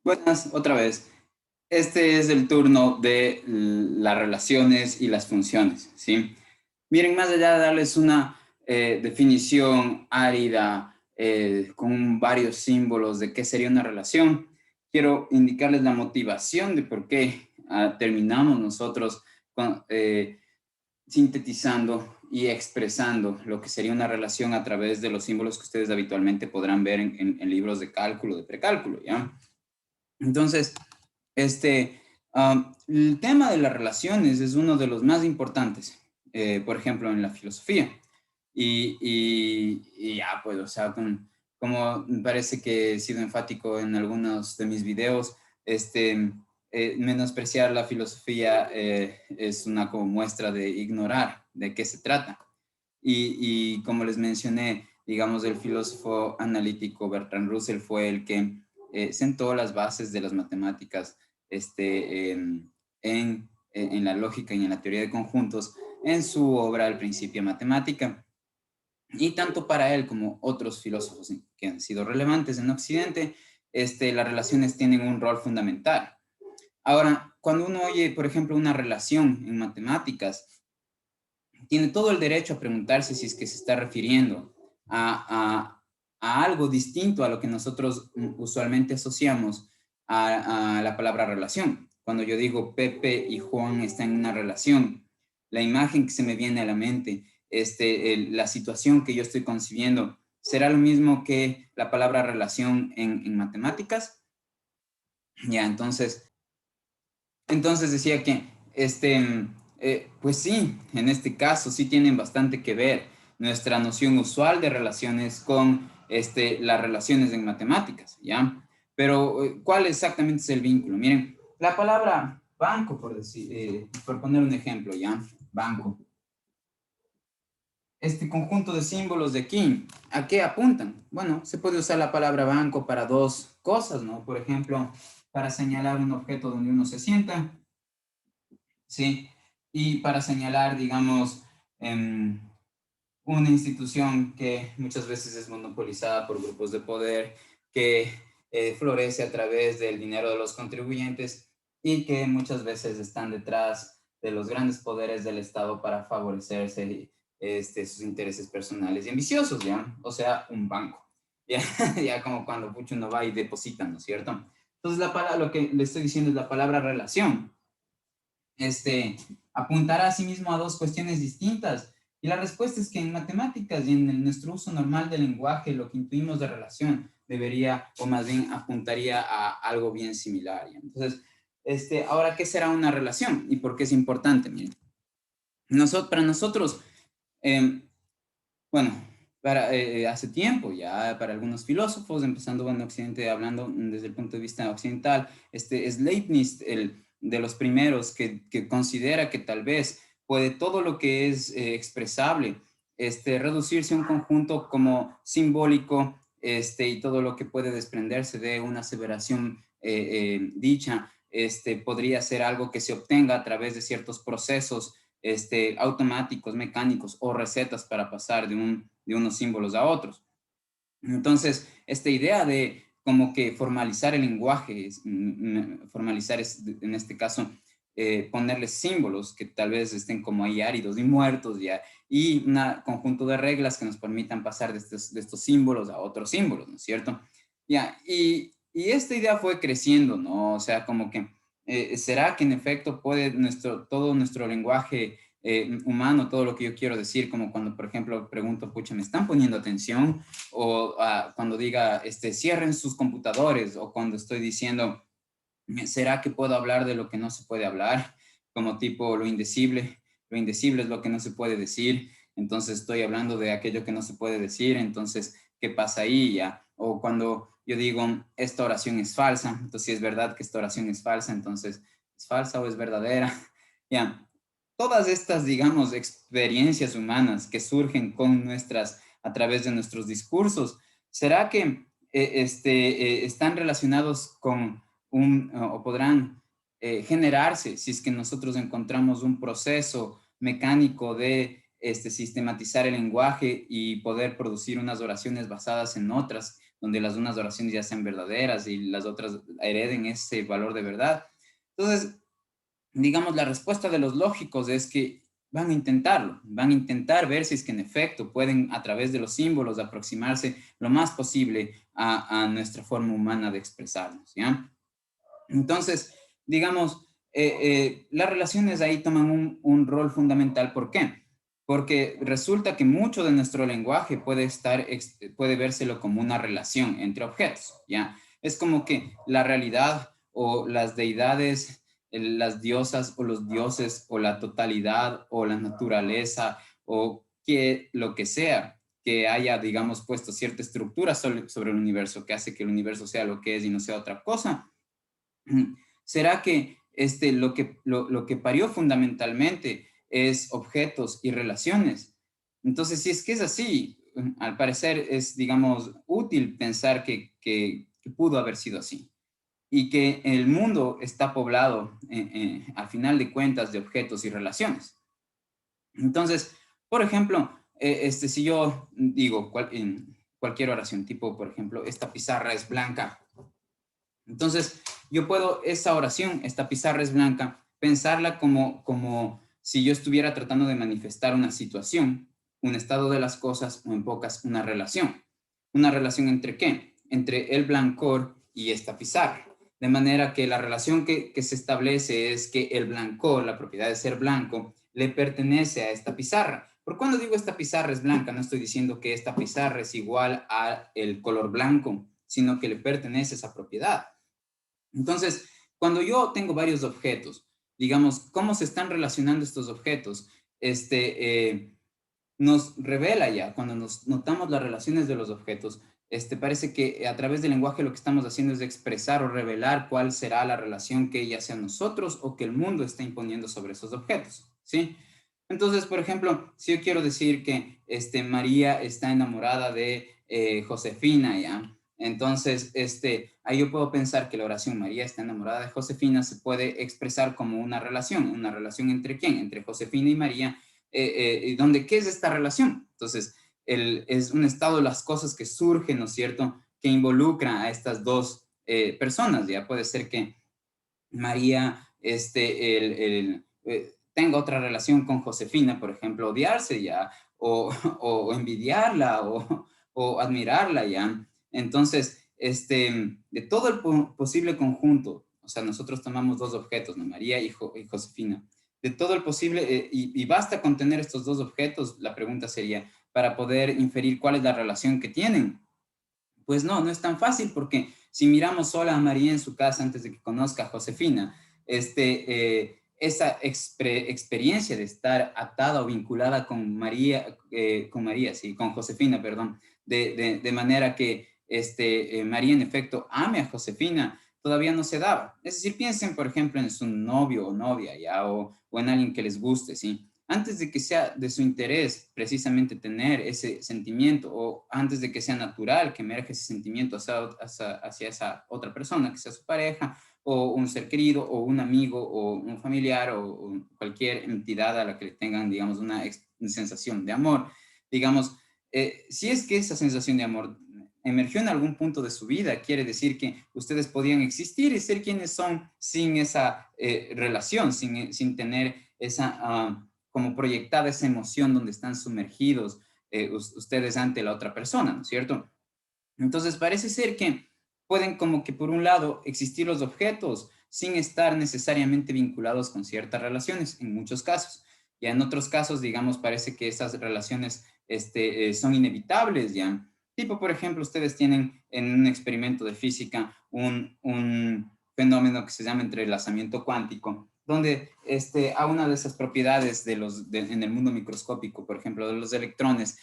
Buenas, otra vez. Este es el turno de las relaciones y las funciones, ¿sí? Miren, más allá de darles una definición árida con varios símbolos de qué sería una relación, quiero indicarles la motivación de por qué terminamos nosotros sintetizando y expresando lo que sería una relación a través de los símbolos que ustedes habitualmente podrán ver en libros de cálculo, de precálculo, ¿ya? Entonces, el tema de las relaciones es uno de los más importantes, por ejemplo, en la filosofía. Y ya, pues, o sea, como me parece que he sido enfático en algunos de mis videos, menospreciar la filosofía es una como muestra de ignorar de qué se trata. Y como les mencioné, digamos, el filósofo analítico Bertrand Russell fue el que sentó las bases de las matemáticas en la lógica y en la teoría de conjuntos en su obra El principio matemática. Y tanto para él como otros filósofos que han sido relevantes en Occidente, las relaciones tienen un rol fundamental. Ahora, cuando uno oye, por ejemplo, una relación en matemáticas, tiene todo el derecho a preguntarse si es que se está refiriendo a algo distinto a lo que nosotros usualmente asociamos a la palabra relación. Cuando yo digo Pepe y Juan están en una relación, la imagen que se me viene a la mente, la situación que yo estoy concibiendo, ¿será lo mismo que la palabra relación en matemáticas? Ya, entonces decía que, pues sí, en este caso sí tienen bastante que ver nuestra noción usual de relaciones con las relaciones en matemáticas, ¿ya? Pero, ¿cuál exactamente es el vínculo? Miren, la palabra banco, por decir, por poner un ejemplo, ¿ya? Banco. Este conjunto de símbolos de aquí, ¿a qué apuntan? Bueno, se puede usar la palabra banco para dos cosas, ¿no? Por ejemplo, para señalar un objeto donde uno se sienta, ¿sí? Y para señalar, digamos, una institución que muchas veces es monopolizada por grupos de poder, que florece a través del dinero de los contribuyentes y que muchas veces están detrás de los grandes poderes del Estado para favorecerse sus intereses personales y ambiciosos, ¿ya? O sea, un banco. Ya, ya como cuando mucho uno va y deposita, ¿no es cierto? Entonces, lo que le estoy diciendo es la palabra relación apuntará a sí mismo a dos cuestiones distintas. Y la respuesta es que en matemáticas y en nuestro uso normal del lenguaje, lo que intuimos de relación debería, o más bien apuntaría a algo bien similar. ¿Ya? Entonces, ahora, ¿qué será una relación? ¿Y por qué es importante? Miren, para nosotros, eh, bueno, hace tiempo ya, para algunos filósofos, empezando en Occidente, hablando desde el punto de vista occidental, es Leibniz de los primeros que considera que tal vez puede todo lo que es expresable, reducirse a un conjunto como simbólico, y todo lo que puede desprenderse de una aseveración dicha, podría ser algo que se obtenga a través de ciertos procesos automáticos, mecánicos o recetas para pasar de unos símbolos a otros. Entonces, esta idea de como que formalizar el lenguaje, formalizar en este caso, ponerles símbolos que tal vez estén como ahí áridos y muertos ya, y un conjunto de reglas que nos permitan pasar de estos símbolos a otros símbolos, ¿no es cierto? Ya, y esta idea fue creciendo, ¿no? O sea, como que, ¿será que en efecto puede todo nuestro lenguaje humano, todo lo que yo quiero decir, como cuando, por ejemplo, pregunto, pucha, ¿me están poniendo atención? O cuando diga, cierren sus computadores, o cuando estoy diciendo, ¿será que puedo hablar de lo que no se puede hablar? Como tipo lo indecible es lo que no se puede decir, entonces estoy hablando de aquello que no se puede decir, entonces, ¿qué pasa ahí ya? O cuando yo digo, esta oración es falsa, entonces si es verdad que esta oración es falsa, entonces, ¿es falsa o es verdadera? Ya, todas estas, digamos, experiencias humanas que surgen a través de nuestros discursos, ¿será que están relacionados con o podrán generarse si es que nosotros encontramos un proceso mecánico de sistematizar el lenguaje y poder producir unas oraciones basadas en otras, donde las unas oraciones ya sean verdaderas y las otras hereden ese valor de verdad. Entonces, digamos, la respuesta de los lógicos es que van a intentarlo, van a intentar ver si es que en efecto pueden a través de los símbolos aproximarse lo más posible a nuestra forma humana de expresarnos, ¿ya? Entonces, digamos, las relaciones ahí toman un rol fundamental. ¿Por qué? Porque resulta que mucho de nuestro lenguaje puede vérselo como una relación entre objetos, ¿ya? Es como que la realidad o las deidades, las diosas o los dioses o la totalidad o la naturaleza o que lo que sea que haya, digamos, puesto cierta estructura sobre el universo que hace que el universo sea lo que es y no sea otra cosa. ¿Será que lo que parió fundamentalmente es objetos y relaciones? Entonces, si es que es así, al parecer es, digamos, útil pensar que pudo haber sido así y que el mundo está poblado, al final de cuentas, de objetos y relaciones. Entonces, por ejemplo, si yo digo en cualquier oración, tipo, por ejemplo, esta pizarra es blanca, entonces, yo puedo esa oración, esta pizarra es blanca, pensarla como si yo estuviera tratando de manifestar una situación, un estado de las cosas o en pocas, una relación. ¿Una relación entre qué? Entre el blancor y esta pizarra. De manera que la relación que se establece es que el blancor, la propiedad de ser blanco, le pertenece a esta pizarra. Por cuando digo esta pizarra es blanca, no estoy diciendo que esta pizarra es igual al color blanco, sino que le pertenece esa propiedad. Entonces, cuando yo tengo varios objetos, digamos, ¿cómo se están relacionando estos objetos? Nos revela ya, cuando nos notamos las relaciones de los objetos, parece que a través del lenguaje lo que estamos haciendo es expresar o revelar cuál será la relación que ya sea nosotros o que el mundo está imponiendo sobre esos objetos, ¿sí? Entonces, por ejemplo, si yo quiero decir que María está enamorada de Josefina, ¿ya? Entonces, ahí yo puedo pensar que la oración María está enamorada de Josefina se puede expresar como una relación entre quién, entre Josefina y María, donde, ¿qué es esta relación? Entonces, es un estado de las cosas que surgen, ¿no es cierto?, que involucra a estas dos personas, ya puede ser que María tenga otra relación con Josefina, por ejemplo, odiarse ya, o envidiarla, o admirarla ya. Entonces, de todo el posible conjunto, o sea, nosotros tomamos dos objetos, ¿no? María y Josefina, de todo el posible, y basta con tener estos dos objetos, la pregunta sería, para poder inferir cuál es la relación que tienen. Pues no, no es tan fácil porque si miramos sola a María en su casa antes de que conozca a Josefina, esa experiencia de estar atada o vinculada con Josefina, perdón, de manera que María en efecto ame a Josefina, todavía no se daba. Es decir, piensen, por ejemplo, en su novio o novia, ya, o en alguien que les guste, ¿sí? Antes de que sea de su interés precisamente tener ese sentimiento o antes de que sea natural que emerge ese sentimiento hacia esa otra persona, que sea su pareja o un ser querido o un amigo o un familiar o cualquier entidad a la que le tengan, digamos, una sensación de amor. Digamos, si es que esa sensación de amor emergió en algún punto de su vida, quiere decir que ustedes podían existir y ser quienes son sin esa relación, sin tener esa como proyectada esa emoción donde están sumergidos ustedes ante la otra persona, ¿no es cierto? Entonces parece ser que pueden como que por un lado existir los objetos sin estar necesariamente vinculados con ciertas relaciones, en muchos casos. Ya en otros casos, digamos, parece que esas relaciones son inevitables, ya. Tipo, por ejemplo, ustedes tienen en un experimento de física un fenómeno que se llama entrelazamiento cuántico, donde a una de esas propiedades en el mundo microscópico, por ejemplo, de los electrones,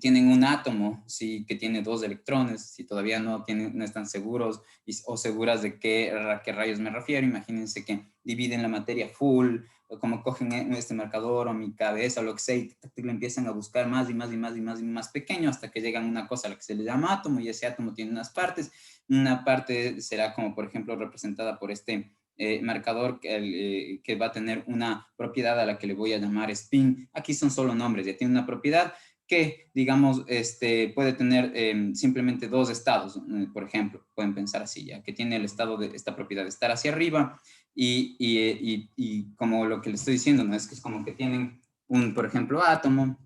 tienen un átomo, sí, que tiene dos electrones, si todavía no están seguros o seguras de a qué rayos me refiero, imagínense que dividen la materia full, o como cogen este marcador o mi cabeza o lo que sea, y le empiezan a buscar más y más y más y más y más pequeño hasta que llegan a una cosa a la que se le llama átomo, y ese átomo tiene unas partes. Una parte será como, por ejemplo, representada por marcador que va a tener una propiedad a la que le voy a llamar spin. Aquí son solo nombres, ya tiene una propiedad que, digamos, puede tener simplemente dos estados, por ejemplo, pueden pensar así, ya que tiene el estado de esta propiedad de estar hacia arriba y como lo que le estoy diciendo, ¿no? Es que es como que tienen un, por ejemplo, átomo.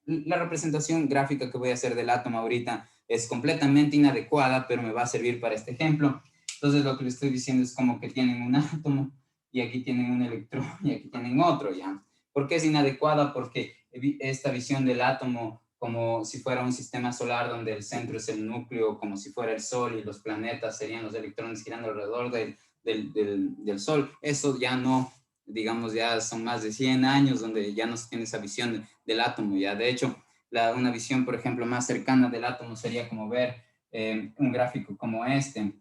La representación gráfica que voy a hacer del átomo ahorita es completamente inadecuada, pero me va a servir para este ejemplo. Entonces lo que le estoy diciendo es como que tienen un átomo y aquí tienen un electrón y aquí tienen otro, ¿ya? ¿Por qué es inadecuada? Porque esta visión del átomo como si fuera un sistema solar donde el centro es el núcleo, como si fuera el Sol y los planetas serían los electrones girando alrededor del Sol, eso ya no, digamos, ya son más de 100 años donde ya no se tiene esa visión del átomo, ya de hecho, una visión, por ejemplo, más cercana del átomo sería como ver un gráfico como este,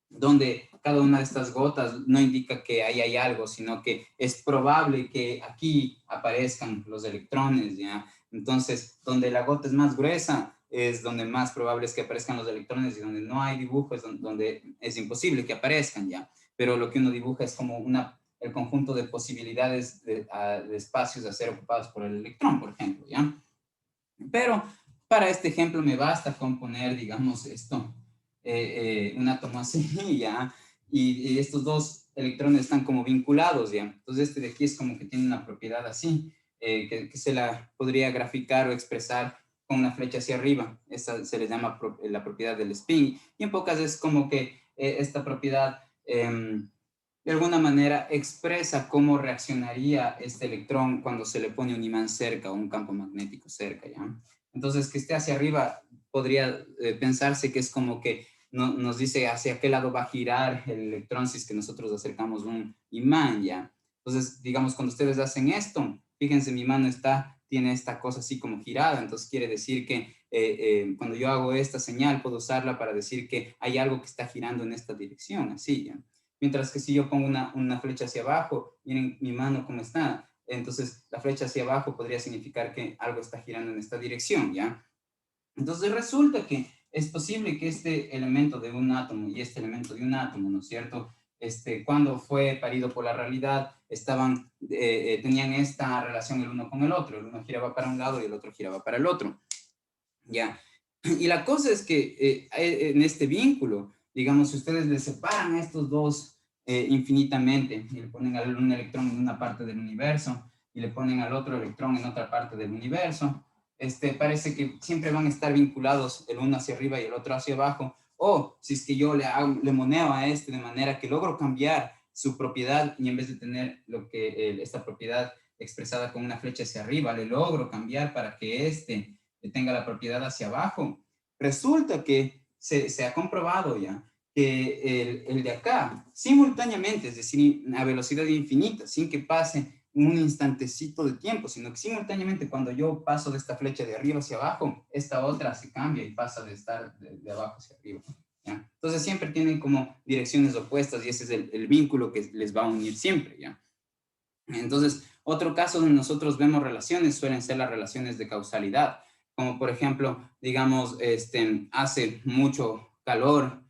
donde cada una de estas gotas no indica que ahí hay algo, sino que es probable que aquí aparezcan los electrones, ¿ya? Entonces, donde la gota es más gruesa, es donde más probable es que aparezcan los electrones y donde no hay dibujo es donde es imposible que aparezcan, ¿ya? Pero lo que uno dibuja es como el conjunto de posibilidades de espacios a ser ocupados por el electrón, por ejemplo, ¿ya? Pero para este ejemplo me basta con poner, digamos, esto, un átomo así, ¿ya? Y estos dos electrones están como vinculados, ¿ya? Entonces este de aquí es como que tiene una propiedad así, que se la podría graficar o expresar con una flecha hacia arriba. Esa se le llama la propiedad del spin. Y en pocas es como que esta propiedad de alguna manera expresa cómo reaccionaría este electrón cuando se le pone un imán cerca o un campo magnético cerca, ¿ya? Entonces, que esté hacia arriba podría pensarse que es como que nos dice hacia qué lado va a girar el electrón si es que nosotros acercamos un imán, ¿ya? Entonces, digamos, cuando ustedes hacen esto, fíjense, mi mano tiene esta cosa así como girada, entonces quiere decir que cuando yo hago esta señal, puedo usarla para decir que hay algo que está girando en esta dirección, así, ¿ya? Mientras que si yo pongo una flecha hacia abajo, miren mi mano cómo está, entonces la flecha hacia abajo podría significar que algo está girando en esta dirección, ¿ya? Entonces resulta que es posible que este elemento de un átomo y este elemento de un átomo, ¿no es cierto? Cuando fue parido por la realidad, tenían esta relación el uno con el otro. El uno giraba para un lado y el otro giraba para el otro, ¿ya? Y la cosa es que en este vínculo, digamos, si ustedes le separan a estos dos infinitamente y le ponen un electrón en una parte del universo y le ponen al otro electrón en otra parte del universo, parece que siempre van a estar vinculados el uno hacia arriba y el otro hacia abajo. O si es que yo le moneo a de manera que logro cambiar su propiedad y en vez de tener esta propiedad expresada con una flecha hacia arriba, le logro cambiar para que tenga la propiedad hacia abajo. Resulta que se ha comprobado ya que el de acá, simultáneamente, es decir, a velocidad infinita, sin que pase un instantecito de tiempo, sino que simultáneamente cuando yo paso de esta flecha de arriba hacia abajo, esta otra se cambia y pasa de estar de abajo hacia arriba. ¿Ya? Entonces siempre tienen como direcciones opuestas y ese es el vínculo que les va a unir siempre, ¿ya? Entonces, otro caso donde nosotros vemos relaciones suelen ser las relaciones de causalidad, como por ejemplo, digamos, hace mucho calor,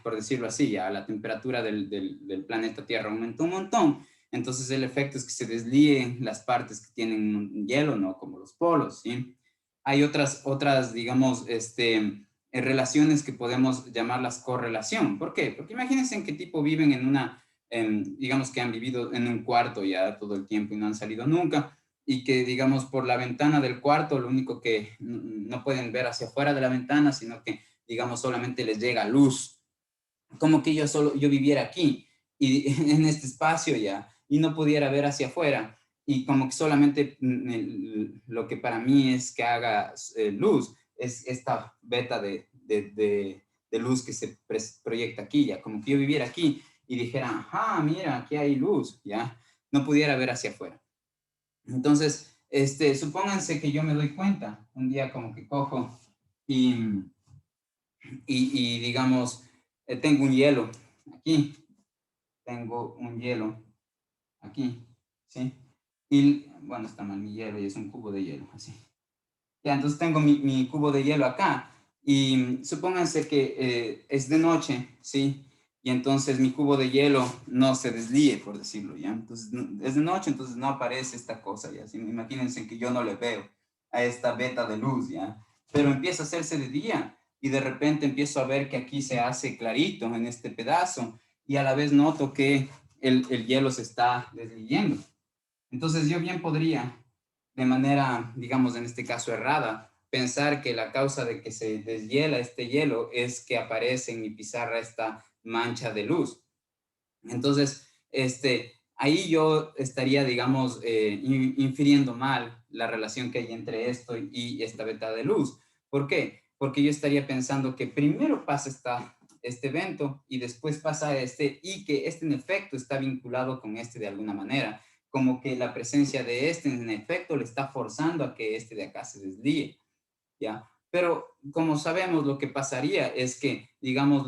por decirlo así, ya la temperatura del planeta Tierra aumentó un montón, entonces el efecto es que se deslíen las partes que tienen hielo, ¿no? Como los polos, ¿sí? Hay otras digamos, relaciones que podemos llamarlas correlación. ¿Por qué? Porque imagínense en qué tipo viven digamos que han vivido en un cuarto ya todo el tiempo y no han salido nunca, y que digamos por la ventana del cuarto lo único que no pueden ver hacia afuera de la ventana, sino que digamos solamente les llega luz, como que yo viviera aquí y en este espacio ya y no pudiera ver hacia afuera y como que solamente lo que para mí es que haga luz es esta beta de luz que se proyecta aquí ya, como que yo viviera aquí y dijera, ajá, mira, aquí hay luz, ya, no pudiera ver hacia afuera. Entonces, supónganse que yo me doy cuenta, un día como que cojo y, y digamos, tengo un hielo aquí, tengo un hielo aquí, ¿sí? Y, bueno, está mal mi hielo y es un cubo de hielo, así. Ya, entonces tengo mi cubo de hielo acá y supónganse que es de noche, ¿sí? Y entonces mi cubo de hielo no se deslíe, por decirlo, ¿ya? Entonces es de noche, entonces no aparece esta cosa, ¿ya? ¿Sí? Imagínense que yo no le veo. a esta beta de luz, ¿ya? Pero empieza a hacerse de día y de repente empiezo a ver que aquí se hace clarito en este pedazo y a la vez noto que el hielo se está desluyendo. Entonces yo bien podría, de manera, digamos, en este caso errada, pensar que la causa de que se deshiela este hielo es que aparece en mi pizarra esta mancha de luz. Entonces, ahí yo estaría, digamos, infiriendo mal la relación que hay entre esto y esta beta de luz. ¿Por qué? Porque yo estaría pensando que primero pasa este evento y después pasa este, y que este en efecto está vinculado con este de alguna manera, como que la presencia de este en efecto le está forzando a que este de acá se deslíe, ¿ya? Pero como sabemos, lo que pasaría es que, digamos,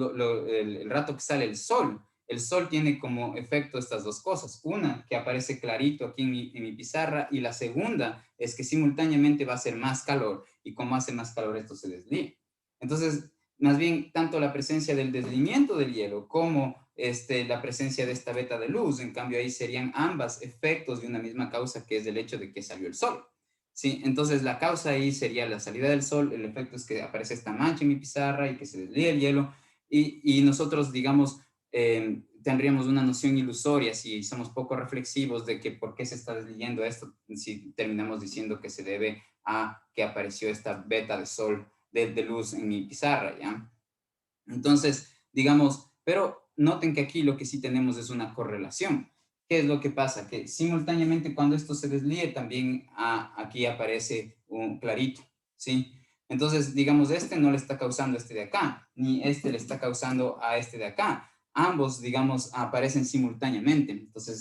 el rato que sale el sol tiene como efecto estas dos cosas. Una, que aparece clarito aquí en mi pizarra, y la segunda es que simultáneamente va a hacer más calor, y como hace más calor, esto se deslía. Entonces, más bien, tanto la presencia del deslimiento del hielo como la presencia de esta beta de luz, en cambio, ahí serían ambas efectos de una misma causa, que es el hecho de que salió el sol. Sí, entonces la causa ahí sería la salida del sol, el efecto es que aparece esta mancha en mi pizarra y que se deslía el hielo, y nosotros, digamos, tendríamos una noción ilusoria si somos poco reflexivos de que por qué se está desliyendo esto, si terminamos diciendo que se debe a que apareció esta beta de sol, de luz en mi pizarra, ¿ya? Entonces, digamos, pero noten que aquí lo que sí tenemos es una correlación. ¿Qué es lo que pasa? Que simultáneamente cuando esto se deslíe, también aquí aparece un clarito, ¿sí? Entonces, digamos, este no le está causando este de acá, ni este le está causando a este de acá. Ambos, digamos, aparecen simultáneamente, entonces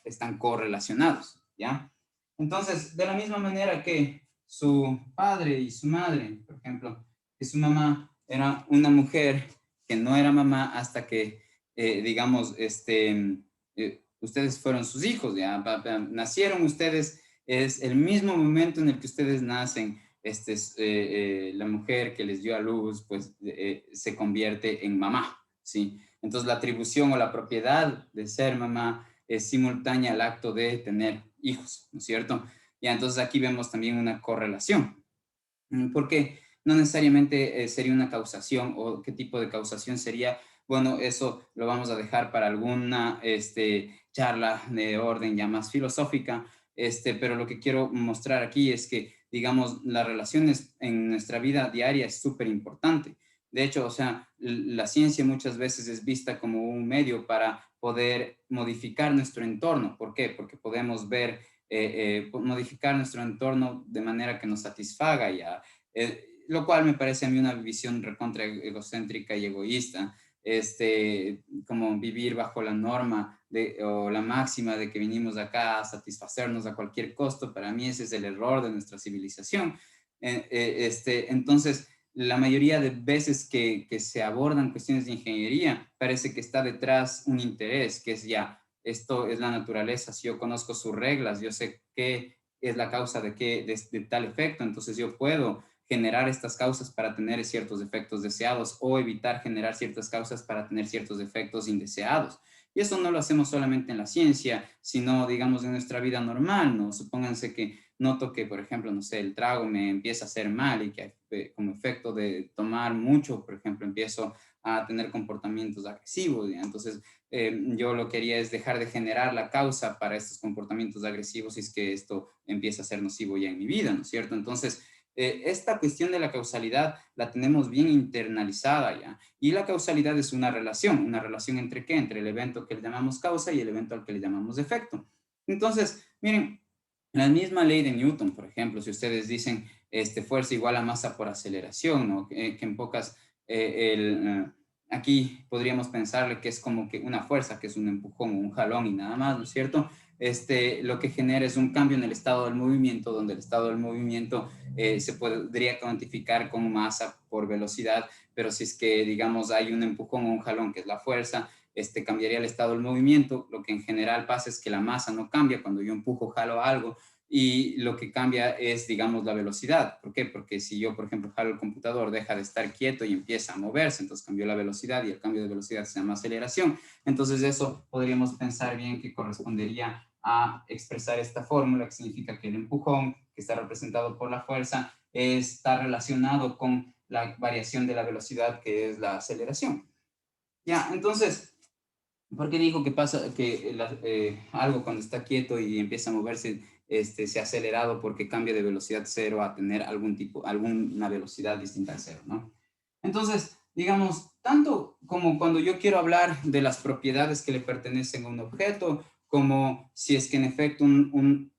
están correlacionados, ¿ya? Entonces, de la misma manera que su padre y su madre, por ejemplo, que su mamá era una mujer que no era mamá hasta que, digamos, ustedes fueron sus hijos, ya nacieron ustedes, es el mismo momento en el que ustedes nacen, la mujer que les dio a luz, pues se convierte en mamá, ¿sí? Entonces la atribución o la propiedad de ser mamá es simultánea al acto de tener hijos, ¿no es cierto? Ya, entonces aquí vemos también una correlación. ¿Por qué? No necesariamente sería una causación, o qué tipo de causación sería. Bueno, eso lo vamos a dejar para alguna charla de orden ya más filosófica, pero lo que quiero mostrar aquí es que, digamos, las relaciones en nuestra vida diaria es súper importante. De hecho, o sea, la ciencia muchas veces es vista como un medio para poder modificar nuestro entorno. ¿Por qué? Porque podemos ver, modificar nuestro entorno de manera que nos satisfaga ya, lo cual me parece a mí una visión recontra egocéntrica y egoísta, como vivir bajo la norma o la máxima de que vinimos acá a satisfacernos a cualquier costo. Para mí ese es el error de nuestra civilización. Entonces, la mayoría de veces que se abordan cuestiones de ingeniería, parece que está detrás un interés, que es ya, esto es la naturaleza, si yo conozco sus reglas, yo sé qué es la causa de tal efecto, entonces yo puedo generar estas causas para tener ciertos efectos deseados, o evitar generar ciertas causas para tener ciertos efectos indeseados. Y eso no lo hacemos solamente en la ciencia, sino, digamos, en nuestra vida normal, ¿no? Supónganse que noto que, por ejemplo, no sé, el trago me empieza a hacer mal, y que como efecto de tomar mucho, por ejemplo, empiezo a tener comportamientos agresivos, ¿ya? Entonces, yo lo que quería es dejar de generar la causa para estos comportamientos agresivos, si es que esto empieza a ser nocivo ya en mi vida, ¿no es cierto? Entonces, esta cuestión de la causalidad la tenemos bien internalizada ya, y la causalidad es una relación entre qué, entre el evento que le llamamos causa y el evento al que le llamamos efecto. Entonces, miren, la misma ley de Newton, por ejemplo, si ustedes dicen fuerza igual a masa por aceleración, ¿no? Que en pocas, aquí podríamos pensarle que es como que una fuerza, que es un empujón o un jalón y nada más, ¿no es cierto? Lo que genera es un cambio en el estado del movimiento, donde el estado del movimiento se podría cuantificar como masa por velocidad, pero si es que, digamos, hay un empujón o un jalón, que es la fuerza, cambiaría el estado del movimiento. Lo que en general pasa es que la masa no cambia cuando yo empujo o jalo algo, y lo que cambia es, digamos, la velocidad. ¿Por qué? Porque si yo, por ejemplo, jalo el computador, deja de estar quieto y empieza a moverse, entonces cambió la velocidad, y el cambio de velocidad se llama aceleración. Entonces eso podríamos pensar bien que correspondería a expresar esta fórmula, que significa que el empujón, que está representado por la fuerza, está relacionado con la variación de la velocidad, que es la aceleración. Ya, entonces, ¿por qué dijo que pasa que algo cuando está quieto y empieza a moverse se ha acelerado porque cambia de velocidad cero a tener alguna velocidad distinta al cero, ¿no? Entonces, digamos, tanto como cuando yo quiero hablar de las propiedades que le pertenecen a un objeto, como si es que en efecto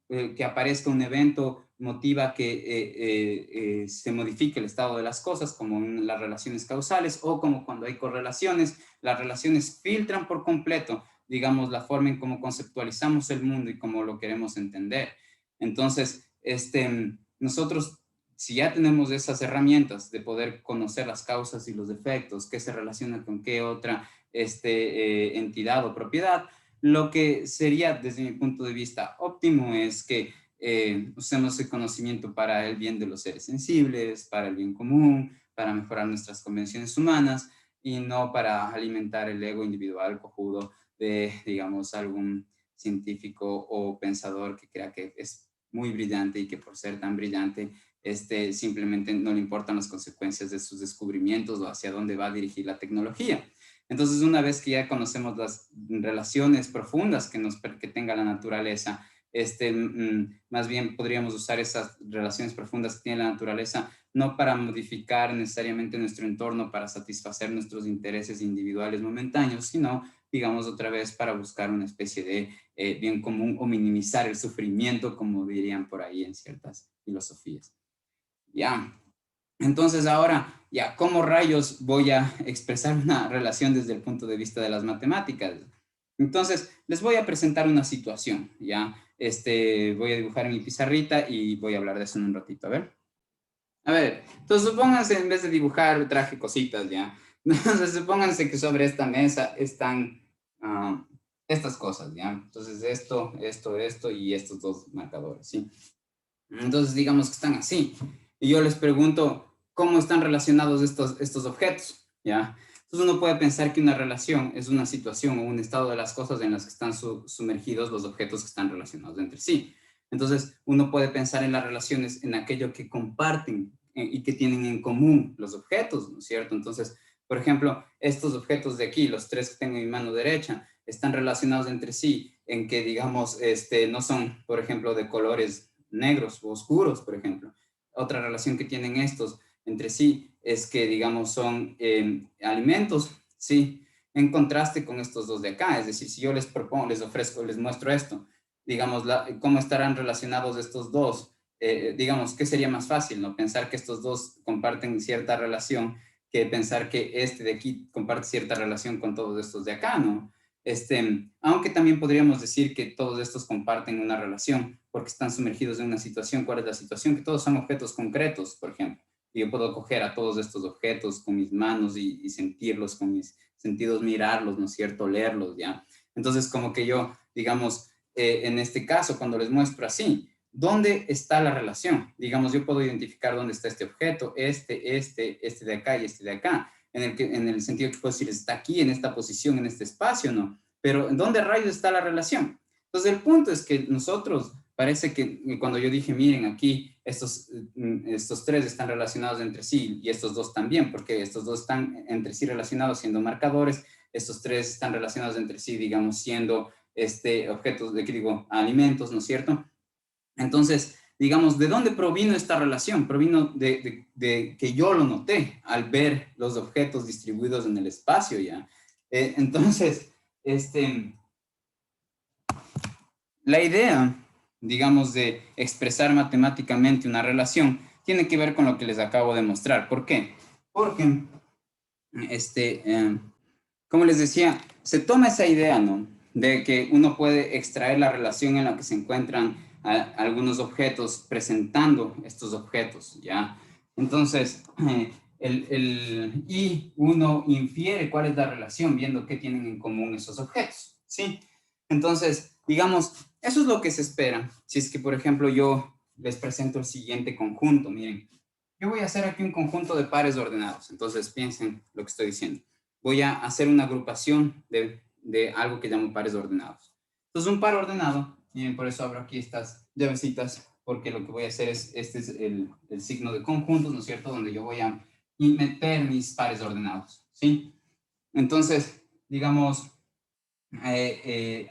que aparezca un evento motiva que se modifique el estado de las cosas, como en las relaciones causales, o como cuando hay correlaciones, las relaciones filtran por completo, digamos, la forma en cómo conceptualizamos el mundo y cómo lo queremos entender. Entonces, nosotros, si ya tenemos esas herramientas de poder conocer las causas y los efectos, qué se relaciona con qué otra entidad o propiedad, lo que sería, desde mi punto de vista óptimo, es que usemos el conocimiento para el bien de los seres sensibles, para el bien común, para mejorar nuestras convenciones humanas y no para alimentar el ego individual cojudo de, digamos, algún científico o pensador que crea que es muy brillante y que por ser tan brillante simplemente no le importan las consecuencias de sus descubrimientos o hacia dónde va a dirigir la tecnología. Entonces, una vez que ya conocemos las relaciones profundas que tenga la naturaleza, más bien podríamos usar esas relaciones profundas que tiene la naturaleza no para modificar necesariamente nuestro entorno para satisfacer nuestros intereses individuales momentáneos, sino, digamos, otra vez para buscar una especie de bien común o minimizar el sufrimiento, como dirían por ahí en ciertas filosofías. Ya, entonces ahora, ya, ¿cómo rayos voy a expresar una relación desde el punto de vista de las matemáticas? Entonces, les voy a presentar una situación, ¿ya? Voy a dibujar en mi pizarrita y voy a hablar de eso en un ratito, a ver. A ver, entonces supónganse, en vez de dibujar, traje cositas, ¿ya? Entonces, supónganse que sobre esta mesa están estas cosas, ¿ya? Entonces, esto y estos dos marcadores, ¿sí? Entonces, digamos que están así. Y yo les pregunto, ¿cómo están relacionados estos objetos? ¿Ya? Entonces uno puede pensar que una relación es una situación o un estado de las cosas en las que están sumergidos los objetos que están relacionados entre sí. Entonces uno puede pensar en las relaciones en aquello que comparten y que tienen en común los objetos, ¿no es cierto? Entonces, por ejemplo, estos objetos de aquí, los tres que tengo en mi mano derecha, están relacionados entre sí en que, digamos, no son, por ejemplo, de colores negros o oscuros, por ejemplo. Otra relación que tienen estos entre sí es que, digamos, son alimentos, sí, en contraste con estos dos de acá. Es decir, si yo les propongo, les ofrezco, les muestro esto, digamos, cómo estarán relacionados estos dos. Digamos, ¿qué sería más fácil, no? Pensar que estos dos comparten cierta relación que pensar que este de aquí comparte cierta relación con todos estos de acá, ¿no? Aunque también podríamos decir que todos estos comparten una relación porque están sumergidos en una situación. ¿Cuál es la situación? Que todos son objetos concretos, por ejemplo. Y yo puedo coger a todos estos objetos con mis manos y sentirlos con mis sentidos, mirarlos, ¿no es cierto? Leerlos, ¿ya? Entonces, como que yo, digamos, en este caso, cuando les muestro así, ¿dónde está la relación? Digamos, yo puedo identificar dónde está este objeto, este de acá y este de acá en el sentido que puedo decir, está aquí, en esta posición, en este espacio, ¿no? Pero ¿en dónde rayos está la relación? Entonces, el punto es que nosotros, parece que cuando yo dije, miren, aquí estos tres están relacionados entre sí y estos dos también, porque estos dos están entre sí relacionados siendo marcadores, estos tres están relacionados entre sí, digamos, siendo objetos, de qué digo, alimentos, ¿no es cierto? Entonces, digamos, ¿de dónde provino esta relación? Provino de que yo lo noté al ver los objetos distribuidos en el espacio, ¿ya? Entonces, la idea, digamos, de expresar matemáticamente una relación tiene que ver con lo que les acabo de mostrar. ¿Por qué? Porque, como les decía, se toma esa idea, ¿no? De que uno puede extraer la relación en la que se encuentran algunos objetos presentando estos objetos, ¿ya? Entonces, y uno infiere cuál es la relación viendo qué tienen en común esos objetos, ¿sí? Entonces, digamos, eso es lo que se espera. Si es que, por ejemplo, yo les presento el siguiente conjunto, miren, yo voy a hacer aquí un conjunto de pares ordenados, entonces piensen lo que estoy diciendo. Voy a hacer una agrupación de algo que llamo pares ordenados. Entonces, un par ordenado Miren, por eso abro aquí estas llavecitas, porque lo que voy a hacer es, este es el signo de conjuntos, ¿no es cierto? Donde yo voy a meter mis pares ordenados, ¿sí? Entonces, digamos,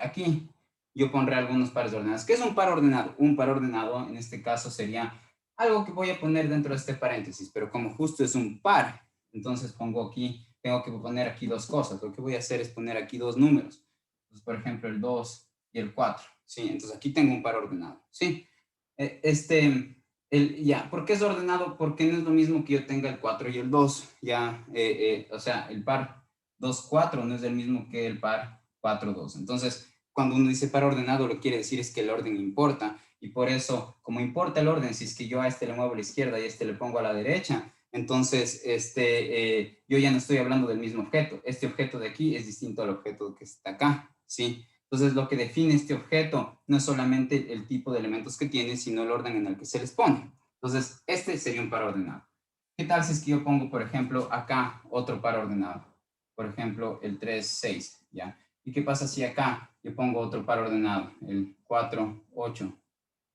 aquí yo pondré algunos pares ordenados. ¿Qué es un par ordenado? Un par ordenado, en este caso, sería algo que voy a poner dentro de este paréntesis, pero como justo es un par, entonces pongo aquí, tengo que poner aquí dos cosas. Lo que voy a hacer es poner aquí dos números. Entonces, por ejemplo, el 2 y el 4, ¿sí? Entonces, aquí tengo un par ordenado, ¿sí? Ya, ¿por qué es ordenado? Porque no es lo mismo que yo tenga el 4 y el 2, ya, o sea, el par 2 4 no es el mismo que el par 4 2. Entonces, cuando uno dice par ordenado, lo que quiere decir es que el orden importa, y por eso, como importa el orden, si es que yo a este le muevo a la izquierda y a este le pongo a la derecha, entonces yo ya no estoy hablando del mismo objeto. Este objeto de aquí es distinto al objeto que está acá, ¿sí? Entonces, lo que define este objeto no es solamente el tipo de elementos que tiene, sino el orden en el que se les pone. Entonces, este sería un par ordenado. ¿Qué tal si es que yo pongo, por ejemplo, acá otro par ordenado? Por ejemplo, el 3 6, ¿ya? ¿Y qué pasa si acá yo pongo otro par ordenado? El 4 8,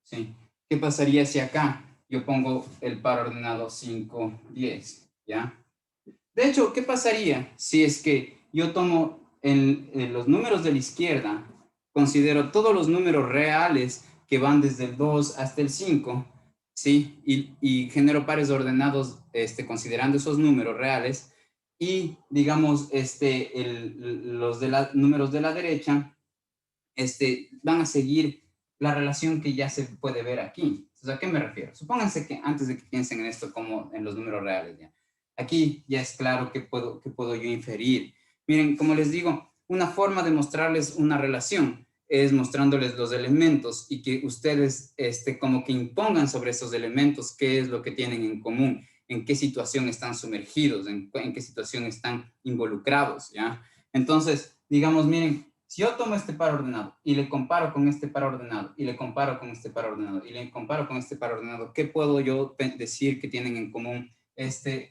¿sí? ¿Qué pasaría si acá yo pongo el par ordenado 5 10, ¿ya? De hecho, ¿qué pasaría si es que yo tomo los números de la izquierda, considero todos los números reales que van desde el 2 hasta el 5, ¿sí? Y genero pares ordenados considerando esos números reales y, digamos, los números de la derecha van a seguir la relación que ya se puede ver aquí. Entonces, ¿a qué me refiero? Supónganse que antes de que piensen en esto como en los números reales, ya. Aquí ya es claro que puedo yo inferir. Miren, como les digo, una forma de mostrarles una relación es mostrándoles los elementos y que ustedes como que impongan sobre esos elementos qué es lo que tienen en común, en qué situación están sumergidos, en qué situación están involucrados, ¿ya? Entonces, digamos, miren, si yo tomo este par ordenado y le comparo con este par ordenado y le comparo con este par ordenado y le comparo con este par ordenado, ¿qué puedo yo decir que tienen en común con este?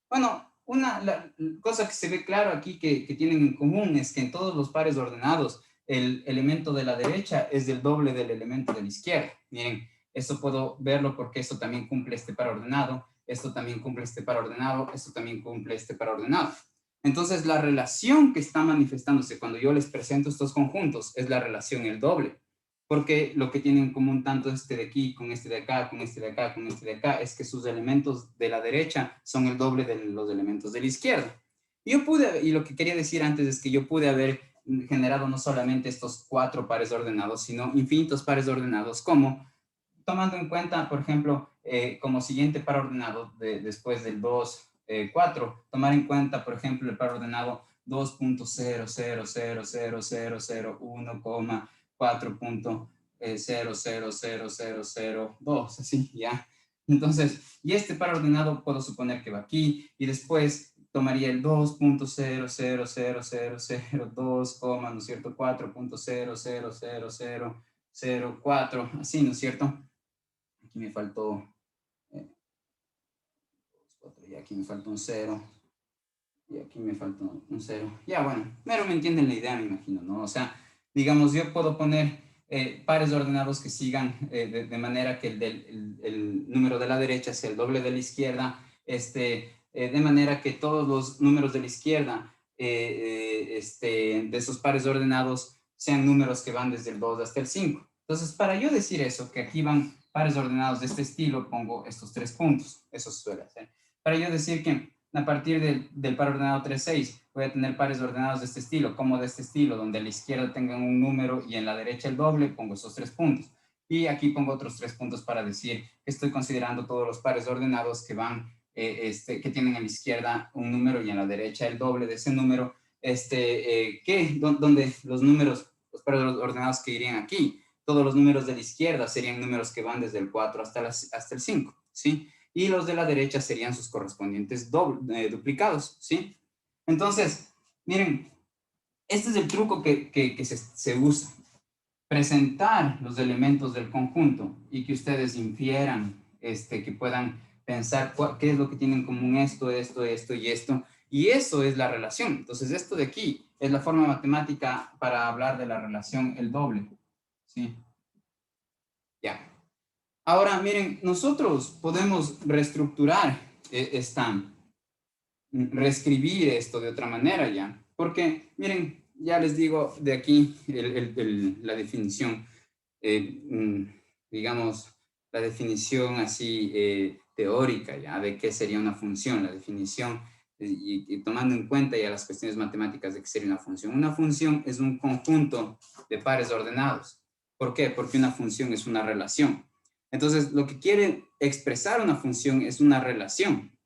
Bueno, la cosa que se ve claro aquí que tienen en común es que en todos los pares ordenados el elemento de la derecha es del doble del elemento de la izquierda. Miren, eso puedo verlo porque eso también cumple este par ordenado, esto también cumple este par ordenado, esto también cumple este par ordenado. Entonces, la relación que está manifestándose cuando yo les presento estos conjuntos es la relación el doble, porque lo que tienen en común tanto este de aquí, con este de acá, con este de acá, con este de acá, es que sus elementos de la derecha son el doble de los elementos de la izquierda. Y lo que quería decir antes es que yo pude haber generado no solamente estos 4 pares ordenados, sino infinitos pares ordenados, como tomando en cuenta, por ejemplo, como siguiente par ordenado después del 2, 4, tomar en cuenta, por ejemplo, el par ordenado 2.0000001,4.0000002, así, ¿ya? Entonces, y este par ordenado puedo suponer que va aquí, y después tomaría el 2.0000002, ¿no es cierto? 4.0000004, así, ¿no es cierto? Aquí me faltó, y aquí me faltó un cero, y aquí me faltó un cero. Ya, bueno, pero me entienden la idea, me imagino, ¿no? O sea, digamos, yo puedo poner pares ordenados que sigan de manera que el número de la derecha sea el doble de la izquierda, de manera que todos los números de la izquierda, de esos pares ordenados, sean números que van desde el 2 hasta el 5. Entonces, para yo decir eso, que aquí van pares ordenados de este estilo, pongo estos 3 puntos. Eso suele hacer. Para yo decir que a partir del par ordenado 3 6 voy a tener pares ordenados de este estilo, como de este estilo, donde a la izquierda tengan un número y en la derecha el doble, pongo esos 3 puntos. Y aquí pongo otros 3 puntos para decir que estoy considerando todos los pares ordenados que van, que tienen a la izquierda un número y en la derecha el doble de ese número, donde los pares ordenados que irían aquí, todos los números de la izquierda serían números que van desde el 4 hasta el 5, ¿sí? Y los de la derecha serían sus correspondientes duplicados, ¿sí? Entonces, miren, este es el truco que se usa. Presentar los elementos del conjunto y que ustedes infieran, que puedan pensar qué es lo que tienen en común esto y esto, Y eso es la relación. Entonces, esto de aquí es la forma matemática para hablar de la relación el doble. ¿Sí? Ya. Ahora, miren, nosotros podemos reestructurar reescribir esto de otra manera ya. Porque, miren, ya les digo de aquí la definición, eh, mm, digamos, la definición así teórica ya de qué sería una función, la definición y tomando en cuenta ya las cuestiones matemáticas de qué sería una función. Una función es un conjunto de pares ordenados. ¿Por qué? Porque una función es una relación. Entonces, lo que quiere expresar una función es una relación,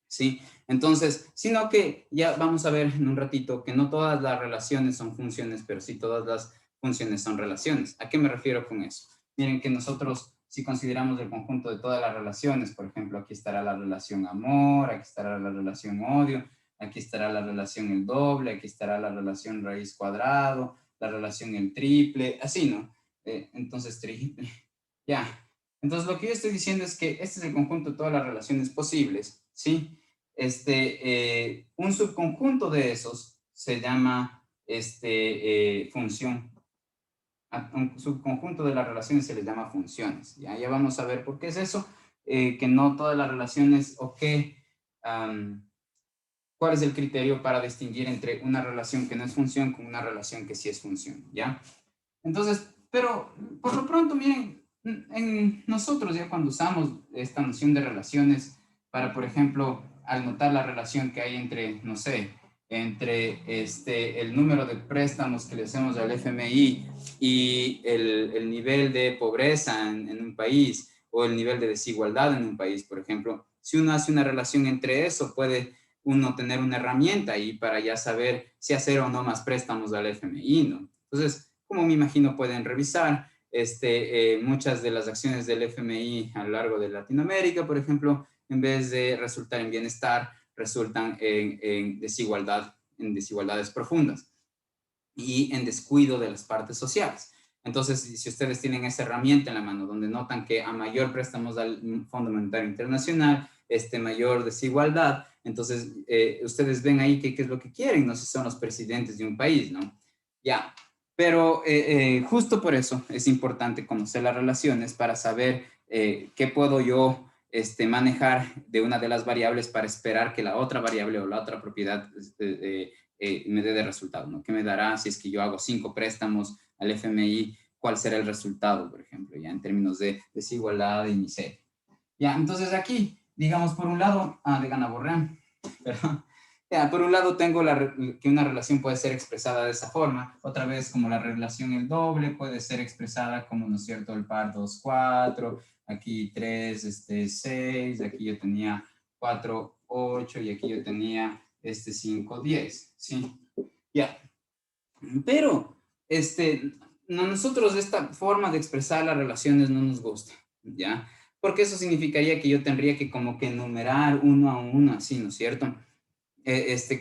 ¿sí? Entonces, sino que ya vamos a ver en un ratito que no todas las relaciones son funciones, pero sí todas las funciones son relaciones. ¿A qué me refiero con eso? Miren que nosotros, si consideramos el conjunto de todas las relaciones, por ejemplo, aquí estará la relación amor, aquí estará la relación odio, aquí estará la relación el doble, aquí estará la relación raíz cuadrado, la relación el triple, así, ¿no? Entonces, triple, ya. Entonces, lo que yo estoy diciendo es que este es el conjunto de todas las relaciones posibles, ¿sí? Un subconjunto de esos se llama función. A un subconjunto de las relaciones se les llama funciones. Ya vamos a ver por qué es eso, que no todas las relaciones o qué, cuál es el criterio para distinguir entre una relación que no es función con una relación que sí es función, ¿ya? Entonces, pero por lo pronto, miren, en nosotros ya cuando usamos esta noción de relaciones para, por ejemplo, al notar la relación que hay entre, no sé, entre el número de préstamos que le hacemos al FMI y el nivel de pobreza en un país o el nivel de desigualdad en un país, por ejemplo, si uno hace una relación entre eso, puede uno tener una herramienta ahí para ya saber si hacer o no más préstamos al FMI, ¿no? Entonces, como me imagino pueden revisar, muchas de las acciones del FMI a lo largo de Latinoamérica, por ejemplo, en vez de resultar en bienestar, resultan en desigualdad, en desigualdades profundas y en descuido de las partes sociales. Entonces, si ustedes tienen esa herramienta en la mano, donde notan que a mayor préstamos al Fondo Monetario Internacional, mayor desigualdad, entonces ustedes ven ahí qué es lo que quieren, no sé si son los presidentes de un país, ¿no? Ya, pero justo por eso es importante conocer las relaciones para saber qué puedo yo manejar de una de las variables para esperar que la otra variable o la otra propiedad me dé de resultado, ¿no? ¿Qué me dará si es que yo hago 5 préstamos al FMI? ¿Cuál será el resultado, por ejemplo, ya en términos de desigualdad y miseria? Ya, entonces aquí, digamos, por un lado, de gana borrán, perdón. Ya, por un lado tengo que una relación puede ser expresada de esa forma, otra vez como la relación el doble puede ser expresada como, ¿no es cierto?, el par 2, 4, aquí 3, 6, aquí yo tenía 4, 8 y aquí yo tenía 5, 10, ¿sí? Ya, pero nosotros esta forma de expresar las relaciones no nos gusta, ¿ya? Porque eso significaría que yo tendría que como que enumerar uno a uno, así, ¿no es cierto?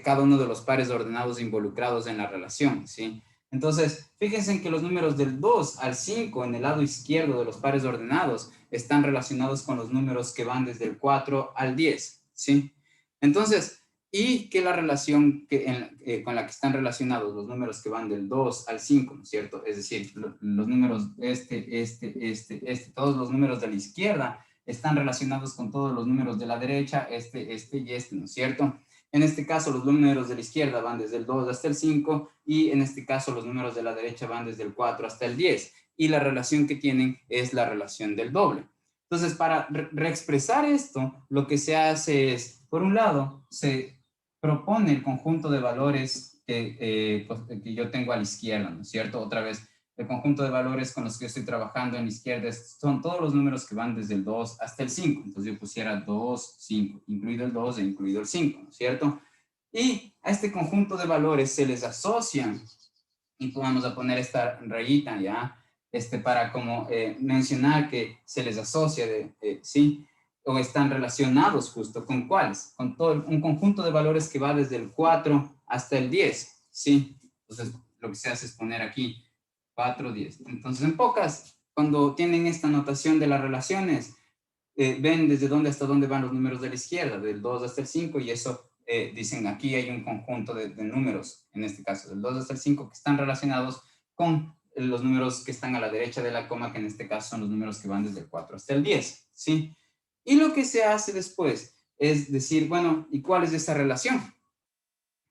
Cada uno de los pares ordenados involucrados en la relación, ¿sí? Entonces, fíjense en que los números del 2 al 5 en el lado izquierdo de los pares ordenados están relacionados con los números que van desde el 4 al 10, ¿sí? Entonces, y que la relación con la que están relacionados los números que van del 2 al 5, ¿no es cierto? Es decir, los números todos los números de la izquierda están relacionados con todos los números de la derecha, y ¿no es cierto? En este caso, los números de la izquierda van desde el 2 hasta el 5 y en este caso los números de la derecha van desde el 4 hasta el 10 y la relación que tienen es la relación del doble. Entonces, para reexpresar esto, lo que se hace es, por un lado, se propone el conjunto de valores que yo tengo a la izquierda, ¿no es cierto? Otra vez, el conjunto de valores con los que estoy trabajando en la izquierda son todos los números que van desde el 2 hasta el 5. Entonces yo pusiera 2, 5, incluido el 2 e incluido el 5, ¿no es cierto? Y a este conjunto de valores se les asocian, y vamos a poner esta rayita, ¿ya? Para como mencionar que se les asocia, ¿sí? O están relacionados justo, ¿con cuáles? Con todo un conjunto de valores que va desde el 4 hasta el 10, ¿sí? Entonces, lo que se hace es poner aquí 4, 10. Entonces, en pocas, cuando tienen esta notación de las relaciones, ven desde dónde hasta dónde van los números de la izquierda, del 2 hasta el 5, y eso dicen aquí hay un conjunto de números, en este caso del 2 hasta el 5, que están relacionados con los números que están a la derecha de la coma, que en este caso son los números que van desde el 4 hasta el 10, ¿sí? Y lo que se hace después es decir, bueno, ¿y cuál es esta relación?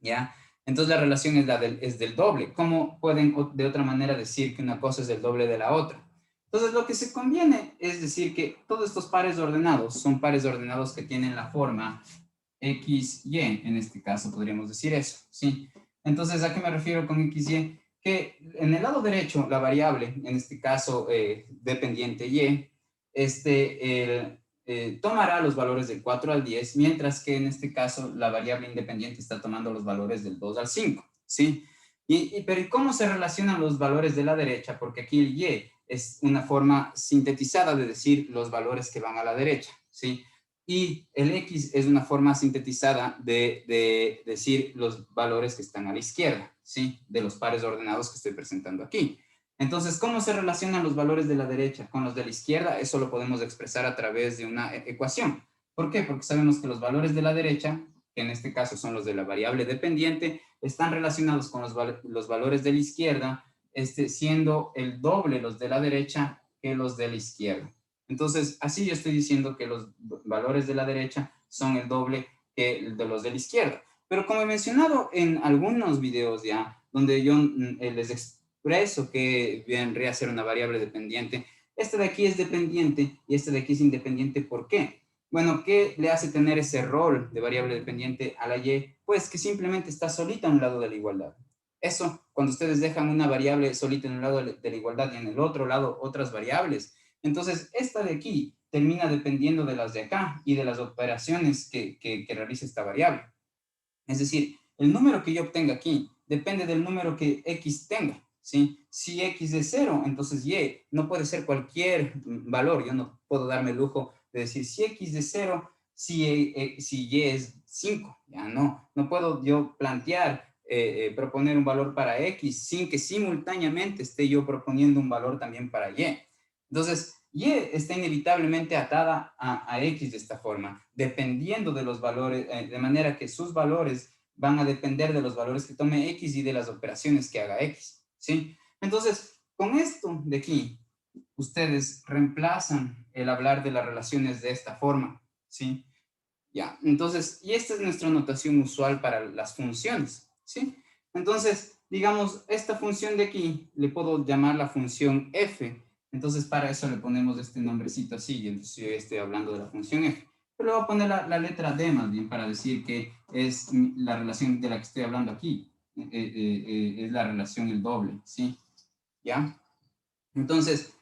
¿Ya? Entonces la relación es del doble. ¿Cómo pueden de otra manera decir que una cosa es el doble de la otra? Entonces lo que se conviene es decir que todos estos pares ordenados son pares ordenados que tienen la forma X, Y, en este caso podríamos decir eso, ¿sí? Entonces, ¿a qué me refiero con X, Y? Que en el lado derecho, la variable, en este caso dependiente Y, tomará los valores del 4 al 10, mientras que en este caso la variable independiente está tomando los valores del 2 al 5, ¿sí? Pero ¿y cómo se relacionan los valores de la derecha? Porque aquí el Y es una forma sintetizada de decir los valores que van a la derecha, ¿sí? Y el X es una forma sintetizada de decir los valores que están a la izquierda, ¿sí? De los pares ordenados que estoy presentando aquí. Entonces, ¿cómo se relacionan los valores de la derecha con los de la izquierda? Eso lo podemos expresar a través de una ecuación. ¿Por qué? Porque sabemos que los valores de la derecha, que en este caso son los de la variable dependiente, están relacionados con los valores de la izquierda, siendo el doble los de la derecha que los de la izquierda. Entonces, así yo estoy diciendo que los valores de la derecha son el doble que de los de la izquierda. Pero como he mencionado en algunos videos ya, donde yo les expreso que vendría a ser una variable dependiente, este de aquí es dependiente y este de aquí es independiente. ¿Por qué? Bueno, ¿qué le hace tener ese rol de variable dependiente a la Y? Pues que simplemente está solita a un lado de la igualdad. Eso, cuando ustedes dejan una variable solita en un lado de la igualdad y en el otro lado otras variables, entonces esta de aquí termina dependiendo de las de acá y de las operaciones que realice esta variable. Es decir, el número que yo obtenga aquí depende del número que X tenga, ¿sí? Si X es 0, entonces Y no puede ser cualquier valor. Yo no puedo darme el lujo de decir si X es 0, si Y es 5. Ya no puedo yo plantear, proponer un valor para X sin que simultáneamente esté yo proponiendo un valor también para Y. Entonces, Y está inevitablemente atada a X de esta forma, dependiendo de los valores, de manera que sus valores van a depender de los valores que tome X y de las operaciones que haga X, ¿sí? Entonces, con esto de aquí, ustedes reemplazan el hablar de las relaciones de esta forma, ¿sí? Ya, entonces, y esta es nuestra notación usual para las funciones, ¿sí? Entonces, digamos, esta función de aquí, le puedo llamar la función f. Entonces, para eso le ponemos este nombrecito así, y entonces yo estoy hablando de la función f. Pero le voy a poner la letra d más bien para decir que es la relación de la que estoy hablando aquí. Es la relación el doble, ¿sí? ¿Ya? Entonces,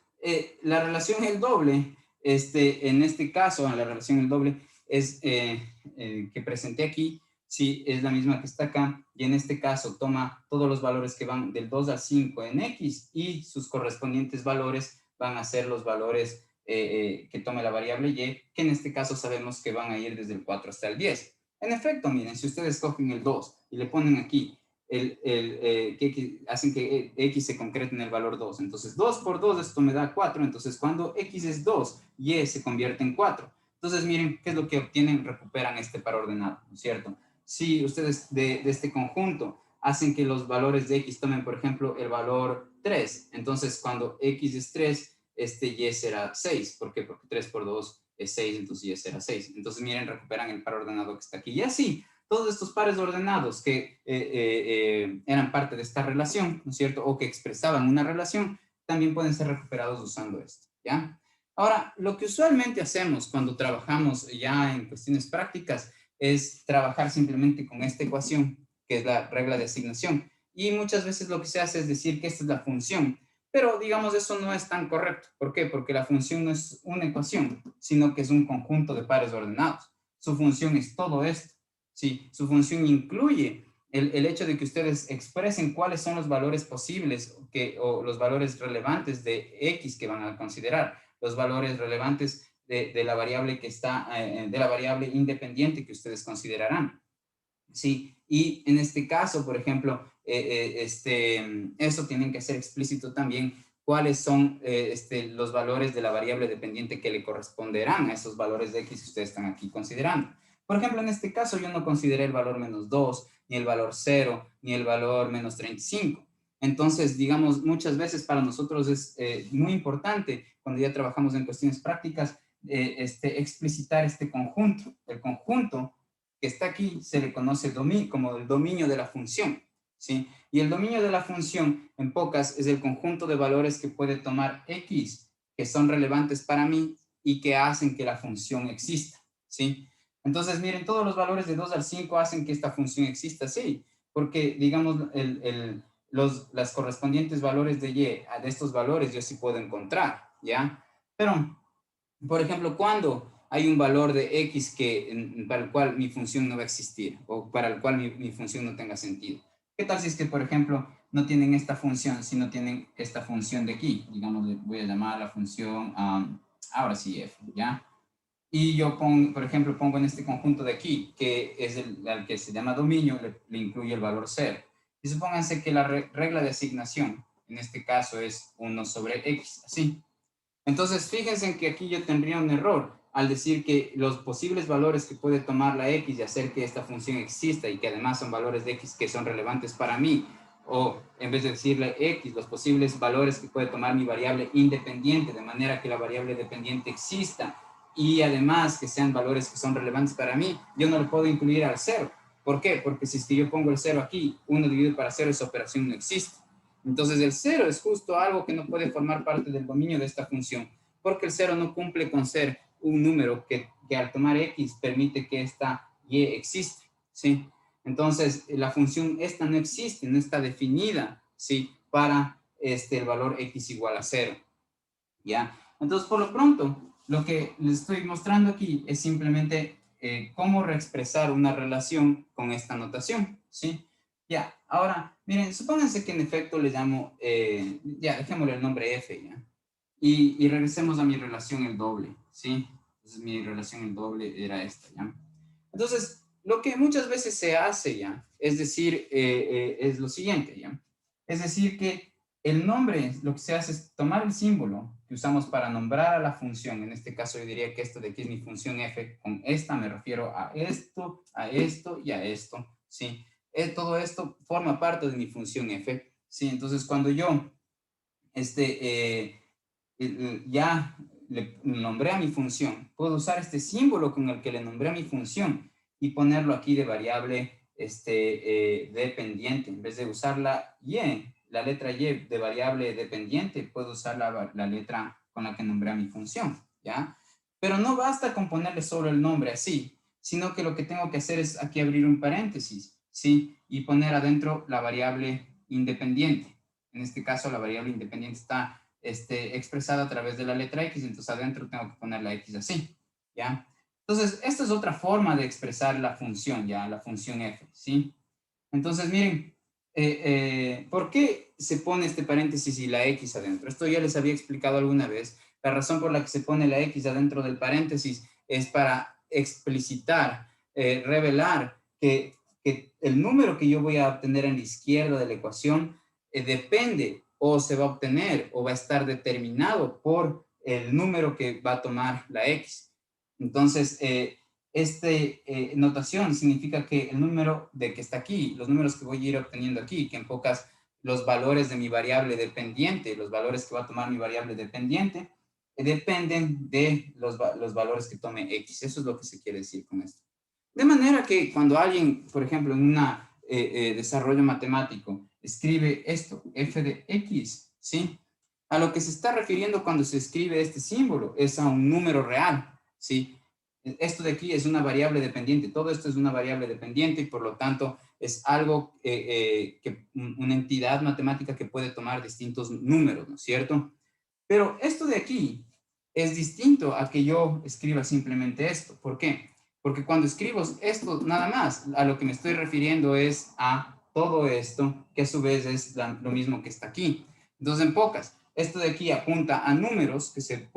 la relación el doble, en este caso, la relación el doble es que presenté aquí, sí, es la misma que está acá, y en este caso toma todos los valores que van del 2 al 5 en X, y sus correspondientes valores van a ser los valores que tome la variable Y, que en este caso sabemos que van a ir desde el 4 hasta el 10. En efecto, miren, si ustedes cogen el 2 y le ponen aquí que hacen que X se concrete en el valor 2. Entonces, 2 por 2, esto me da 4. Entonces, cuando X es 2, Y se convierte en 4. Entonces, miren, ¿qué es lo que obtienen? Recuperan este par ordenado, ¿no es cierto? Si ustedes de este conjunto hacen que los valores de X tomen, por ejemplo, el valor 3, entonces cuando X es 3, Y será 6. ¿Por qué? Porque 3 por 2 es 6, entonces Y será 6. Entonces, miren, recuperan el par ordenado que está aquí. Y así, todos estos pares ordenados que eran parte de esta relación, ¿no es cierto? O que expresaban una relación, también pueden ser recuperados usando esto, ¿ya? Ahora, lo que usualmente hacemos cuando trabajamos ya en cuestiones prácticas es trabajar simplemente con esta ecuación, que es la regla de asignación. Y muchas veces lo que se hace es decir que esta es la función, pero digamos eso no es tan correcto. ¿Por qué? Porque la función no es una ecuación, sino que es un conjunto de pares ordenados. Su función es todo esto. Sí, su función incluye el hecho de que ustedes expresen cuáles son los valores posibles o los valores relevantes de X que van a considerar, los valores relevantes de la variable que está, de la variable independiente que ustedes considerarán. Sí, y en este caso, por ejemplo, eso tienen que ser explícito también cuáles son los valores de la variable dependiente que le corresponderán a esos valores de X que ustedes están aquí considerando. Por ejemplo, en este caso yo no consideré el valor -2, ni el valor 0, ni el valor -35. Entonces, digamos, muchas veces para nosotros es muy importante, cuando ya trabajamos en cuestiones prácticas, explicitar este conjunto. El conjunto que está aquí se le conoce como el dominio de la función, ¿sí? Y el dominio de la función, en pocas, es el conjunto de valores que puede tomar X, que son relevantes para mí y que hacen que la función exista, ¿sí? Entonces, miren, todos los valores de 2 al 5 hacen que esta función exista, sí, porque, digamos, las correspondientes valores de Y, de estos valores yo sí puedo encontrar, ¿ya? Pero, por ejemplo, cuando hay un valor de X para el cual mi función no va a existir o para el cual mi función no tenga sentido. ¿Qué tal si es que, por ejemplo, no tienen esta función, sino tienen esta función de aquí? Digamos, voy a llamar a la función, ahora sí, f, ¿ya? Y yo pongo, por ejemplo, pongo en este conjunto de aquí, que es el que se llama dominio, le incluye el valor 0. Y supónganse que la regla de asignación, en este caso, es 1 sobre x, así. Entonces, fíjense en que aquí yo tendría un error al decir que los posibles valores que puede tomar la x y hacer que esta función exista y que además son valores de x que son relevantes para mí, o en vez de decirle x, los posibles valores que puede tomar mi variable independiente, de manera que la variable dependiente exista y además que sean valores que son relevantes para mí, yo no le puedo incluir al 0. ¿Por qué? Porque si es que yo pongo el 0 aquí, 1 dividido para 0, esa operación no existe. Entonces el 0 es justo algo que no puede formar parte del dominio de esta función, porque el 0 no cumple con ser un número que al tomar x permite que esta y existe, ¿sí? Entonces la función esta no existe, no está definida, ¿sí? Para el valor x igual a 0, ¿ya? Entonces por lo pronto, lo que les estoy mostrando aquí es simplemente cómo reexpresar una relación con esta notación, ¿sí? Ya, ahora, miren, supónganse que en efecto le llamo, ya, dejémosle el nombre f, ¿ya? Y regresemos a mi relación el doble, ¿sí? Entonces mi relación el doble era esta, ¿ya? Entonces, lo que muchas veces se hace, ¿ya? Es decir, es lo siguiente, ¿ya? Es decir, que el nombre, lo que se hace es tomar el símbolo que usamos para nombrar a la función. En este caso yo diría que esto de aquí es mi función f. Con esta me refiero a esto y a esto, ¿sí? Todo esto forma parte de mi función f, ¿sí? Entonces cuando yo ya le nombré a mi función, puedo usar este símbolo con el que le nombré a mi función y ponerlo aquí de variable dependiente. En vez de usar la letra y de variable dependiente, puedo usar la letra con la que nombré a mi función, ¿ya? Pero no basta con ponerle solo el nombre así, sino que lo que tengo que hacer es aquí abrir un paréntesis, ¿sí? Y poner adentro la variable independiente. En este caso, la variable independiente está expresada a través de la letra X, entonces adentro tengo que poner la X así, ¿ya? Entonces, esta es otra forma de expresar la función, ¿ya? La función f, ¿sí? Entonces, miren, ¿por qué se pone este paréntesis y la X adentro? Esto ya les había explicado alguna vez. La razón por la que se pone la X adentro del paréntesis es para explicitar, revelar que el número que yo voy a obtener en la izquierda de la ecuación depende o se va a obtener o va a estar determinado por el número que va a tomar la X. Entonces, notación significa que el número de que está aquí, los números que voy a ir obteniendo aquí, que en pocas, los valores de mi variable dependiente, los valores que va a tomar mi variable dependiente, dependen de los valores que tome X. Eso es lo que se quiere decir con esto. De manera que cuando alguien, por ejemplo, en un desarrollo matemático, escribe esto, f de x, ¿sí? A lo que se está refiriendo cuando se escribe este símbolo es a un número real, ¿sí? Esto de aquí es una variable dependiente, todo esto es una variable dependiente y por lo tanto es algo, una entidad matemática que puede tomar distintos números, ¿no es cierto? Pero esto de aquí es distinto a que yo escriba simplemente esto. ¿Por qué? Porque cuando escribo esto nada más, a lo que me estoy refiriendo es a todo esto, que a su vez es lo mismo que está aquí. Entonces, en pocas, esto de aquí apunta a números que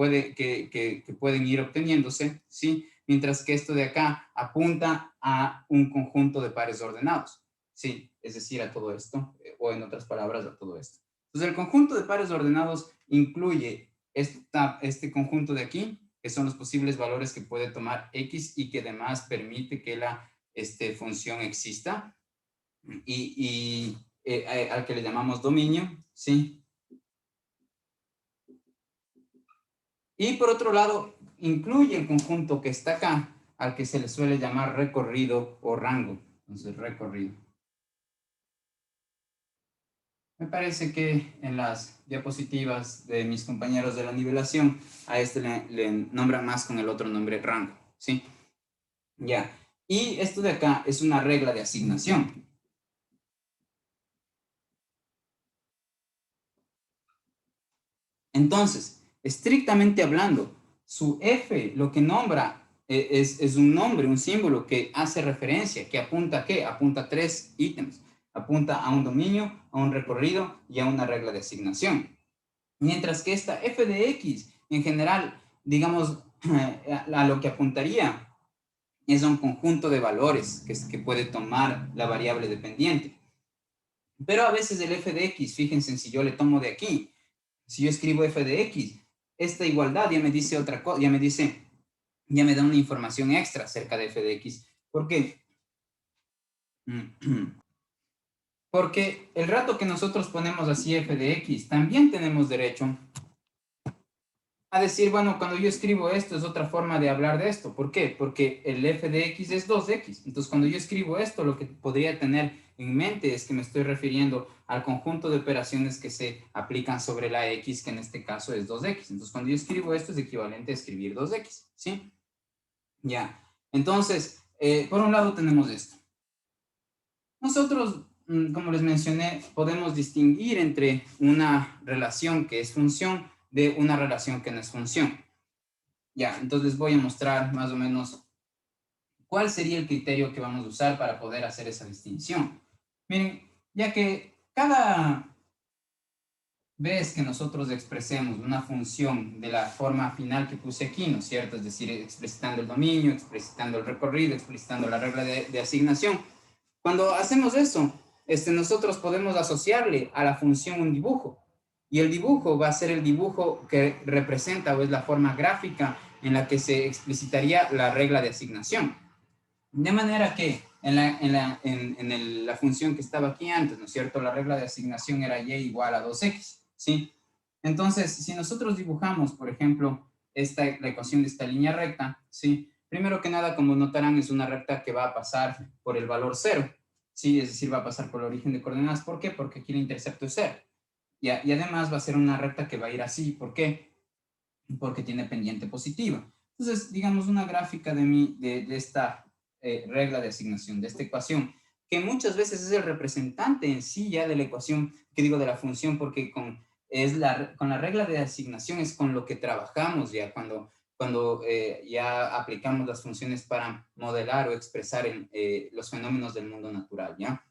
pueden ir obteniéndose, ¿sí? Mientras que esto de acá apunta a un conjunto de pares ordenados, ¿sí? Es decir, a todo esto, o en otras palabras, a todo esto. Entonces, el conjunto de pares ordenados incluye este conjunto de aquí que son los posibles valores que puede tomar X y que además permite que la función exista, y al que le llamamos dominio, ¿sí? Y por otro lado, incluye el conjunto que está acá, al que se le suele llamar recorrido o rango. Entonces, recorrido. Me parece que en las diapositivas de mis compañeros de la nivelación, a este le nombran más con el otro nombre rango, ¿sí? Ya. Y esto de acá es una regla de asignación. Entonces, estrictamente hablando, su F lo que nombra es un nombre, un símbolo que hace referencia, que apunta a ¿qué? Apunta a 3 ítems. Apunta a un dominio, a un recorrido y a una regla de asignación. Mientras que esta F de X, en general, digamos, a lo que apuntaría es a un conjunto de valores que puede tomar la variable dependiente. Pero a veces el F de X, fíjense, si yo le tomo de aquí, si yo escribo F de X, esta igualdad ya me dice otra cosa, ya me da una información extra acerca de F de X. ¿Por qué? Porque el rato que nosotros ponemos así F de X, también tenemos derecho a decir, bueno, cuando yo escribo esto es otra forma de hablar de esto. ¿Por qué? Porque el F de X es 2X. Entonces, cuando yo escribo esto, lo que podría tener en mente es que me estoy refiriendo al conjunto de operaciones que se aplican sobre la X, que en este caso es 2X. Entonces, cuando yo escribo esto es equivalente a escribir 2X, ¿sí? Ya. Entonces, por un lado tenemos esto. Nosotros, como les mencioné, podemos distinguir entre una relación que es función de una relación que no es función. Ya, entonces voy a mostrar más o menos cuál sería el criterio que vamos a usar para poder hacer esa distinción. Miren, ya que cada vez que nosotros expresemos una función de la forma final que puse aquí, ¿no es cierto? Es decir, explicitando el dominio, explicitando el recorrido, explicitando la regla de asignación. Cuando hacemos eso, nosotros podemos asociarle a la función un dibujo. Y el dibujo va a ser el dibujo que representa o es la forma gráfica en la que se explicitaría la regla de asignación. De manera que la función que estaba aquí antes, ¿no es cierto? La regla de asignación era y igual a 2x, ¿sí? Entonces, si nosotros dibujamos, por ejemplo, la ecuación de esta línea recta, ¿sí? Primero que nada, como notarán, es una recta que va a pasar por el valor 0, ¿sí? Es decir, va a pasar por el origen de coordenadas. ¿Por qué? Porque aquí el intercepto es 0. Y además va a ser una recta que va a ir así. ¿Por qué? Porque tiene pendiente positiva. Entonces, digamos, una gráfica de esta regla de asignación, de esta ecuación, que muchas veces es el representante en sí ya de la ecuación, que digo de la función, porque con la regla de asignación es con lo que trabajamos ya cuando ya aplicamos las funciones para modelar o expresar los fenómenos del mundo natural, ¿ya?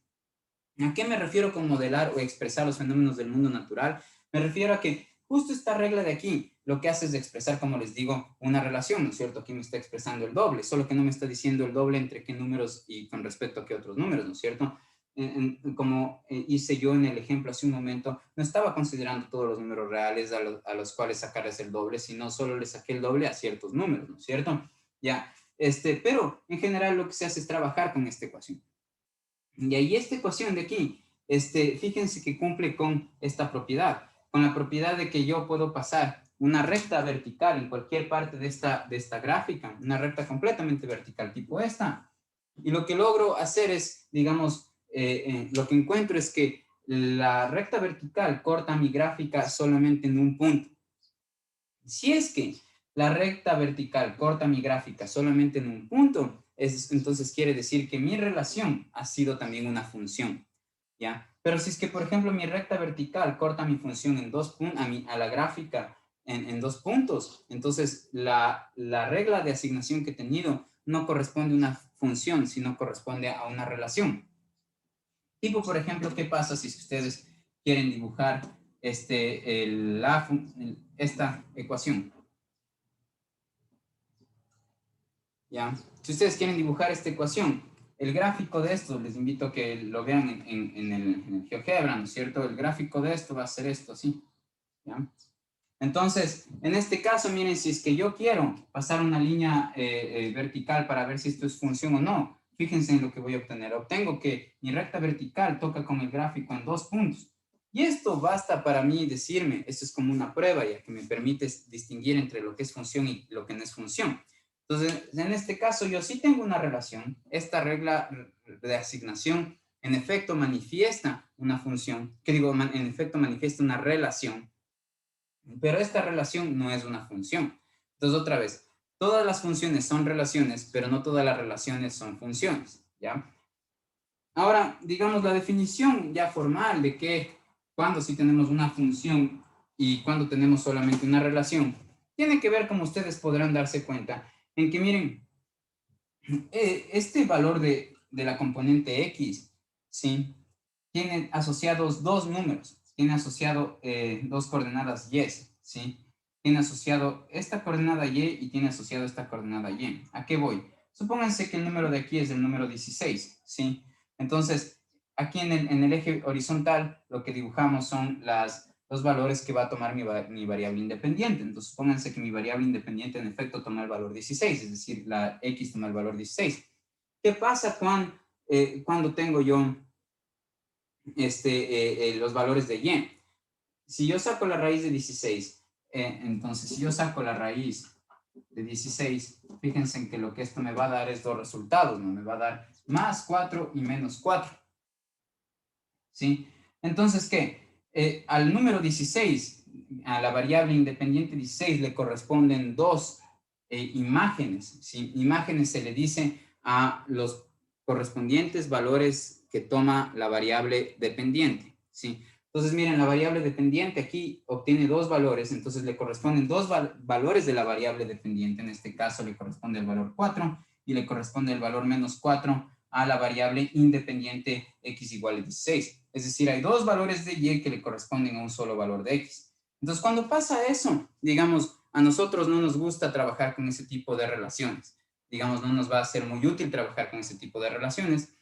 ¿A qué me refiero con modelar o expresar los fenómenos del mundo natural? Me refiero a que justo esta regla de aquí lo que hace es expresar, como les digo, una relación, ¿no es cierto? Aquí me está expresando el doble, solo que no me está diciendo el doble entre qué números y con respecto a qué otros números, ¿no es cierto? Como hice yo en el ejemplo hace un momento, no estaba considerando todos los números reales a los cuales sacarles el doble, sino solo le saqué el doble a ciertos números, ¿no es cierto? Ya, pero en general lo que se hace es trabajar con esta ecuación. Y ahí esta ecuación de aquí, fíjense que cumple con esta propiedad, con la propiedad de que yo puedo pasar una recta vertical en cualquier parte de esta gráfica, una recta completamente vertical, tipo esta. Y lo que logro hacer es, digamos, lo que encuentro es que la recta vertical corta mi gráfica solamente en un punto. Si es que la recta vertical corta mi gráfica solamente en un punto, entonces quiere decir que mi relación ha sido también una función, ¿ya? Pero si es que, por ejemplo, mi recta vertical corta mi función en dos puntos, a la gráfica en 2 puntos, entonces la regla de asignación que he tenido no corresponde a una función, sino corresponde a una relación. Tipo, por ejemplo, ¿qué pasa si ustedes quieren dibujar esta ecuación? ¿Ya? Si ustedes quieren dibujar esta ecuación, el gráfico de esto, les invito a que lo vean en el GeoGebra, ¿no es cierto? El gráfico de esto va a ser esto, ¿sí? ¿Ya? Entonces, en este caso, miren, si es que yo quiero pasar una línea vertical para ver si esto es función o no, fíjense en lo que voy a obtener. Obtengo que mi recta vertical toca con el gráfico en 2 puntos. Y esto basta para mí decirme, esto es como una prueba ya que me permite distinguir entre lo que es función y lo que no es función. Entonces, en este caso yo sí tengo una relación. Esta regla de asignación en efecto manifiesta una función, que digo, en efecto manifiesta una relación, pero esta relación no es una función. Entonces, otra vez, todas las funciones son relaciones, pero no todas las relaciones son funciones, ¿ya? Ahora, digamos la definición ya formal de que cuando sí tenemos una función y cuando tenemos solamente una relación, tiene que ver, como ustedes podrán darse cuenta, en que miren, este valor de la componente X, ¿sí? Tiene asociados dos números, tiene asociado dos coordenadas Y, ¿sí? Tiene asociado esta coordenada Y y tiene asociado esta coordenada Y. ¿A qué voy? Supónganse que el número de aquí es el número 16, ¿sí? Entonces, aquí en el eje horizontal lo que dibujamos son los valores que va a tomar mi variable independiente. Entonces, supónganse que mi variable independiente en efecto toma el valor 16, es decir, la X toma el valor 16. ¿Qué pasa cuando tengo yo los valores de Y? Si yo saco la raíz de 16, entonces si yo saco la raíz de 16, fíjense en que lo que esto me va a dar es dos resultados, ¿no? Me va a dar más 4 y menos 4, ¿sí? Entonces, ¿qué? Al número 16, a la variable independiente 16 le corresponden dos imágenes, ¿sí? Imágenes se le dice a los correspondientes valores que toma la variable dependiente, ¿sí? Entonces, miren, la variable dependiente aquí obtiene dos valores, entonces le corresponden dos valores de la variable dependiente. En este caso le corresponde el valor 4 y le corresponde el valor menos 4 a la variable independiente x igual a 16. Es decir, hay dos valores de y que le corresponden a un solo valor de x. Entonces, cuando pasa eso, digamos, a nosotros no nos gusta trabajar con ese tipo de relaciones. Digamos, no nos va a ser muy útil trabajar con ese tipo de relaciones.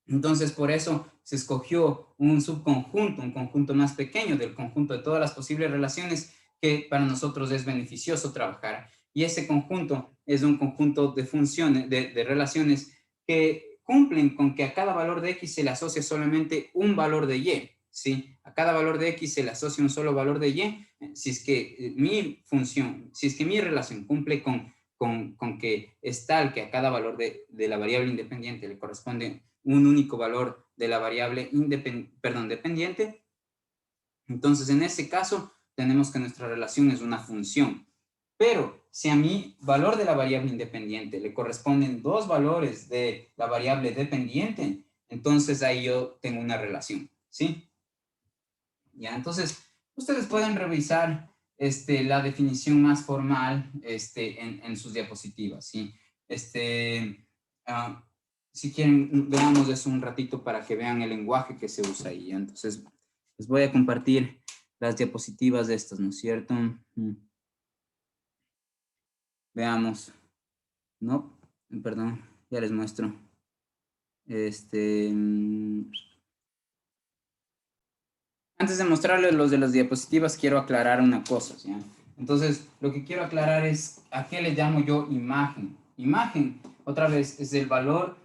Entonces, por eso se escogió un subconjunto, un conjunto más pequeño del conjunto de todas las posibles relaciones que para nosotros es beneficioso trabajar. Y ese conjunto es un conjunto de funciones, de relaciones que cumplen con que a cada valor de x se le asocia solamente un valor de y, ¿sí? A cada valor de x se le asocia un solo valor de y, si es que mi función, si es que mi relación cumple con que es tal que a cada valor de la variable independiente le corresponde un único valor de la variable dependiente, entonces en ese caso tenemos que nuestra relación es una función. Pero si a mi valor de la variable independiente le corresponden dos valores de la variable dependiente, entonces ahí yo tengo una relación, ¿sí? Ya, entonces ustedes pueden revisar la definición más formal en sus diapositivas, ¿sí? Uh, si quieren, veamos eso un ratito para que vean el lenguaje que se usa ahí. Entonces, les voy a compartir las diapositivas de estas, ¿no es cierto? Veamos. No, perdón, ya les muestro. Antes de mostrarles los de las diapositivas, quiero aclarar una cosa, ¿sí? Entonces, lo que quiero aclarar es a qué le llamo yo imagen. Imagen, otra vez, es el valor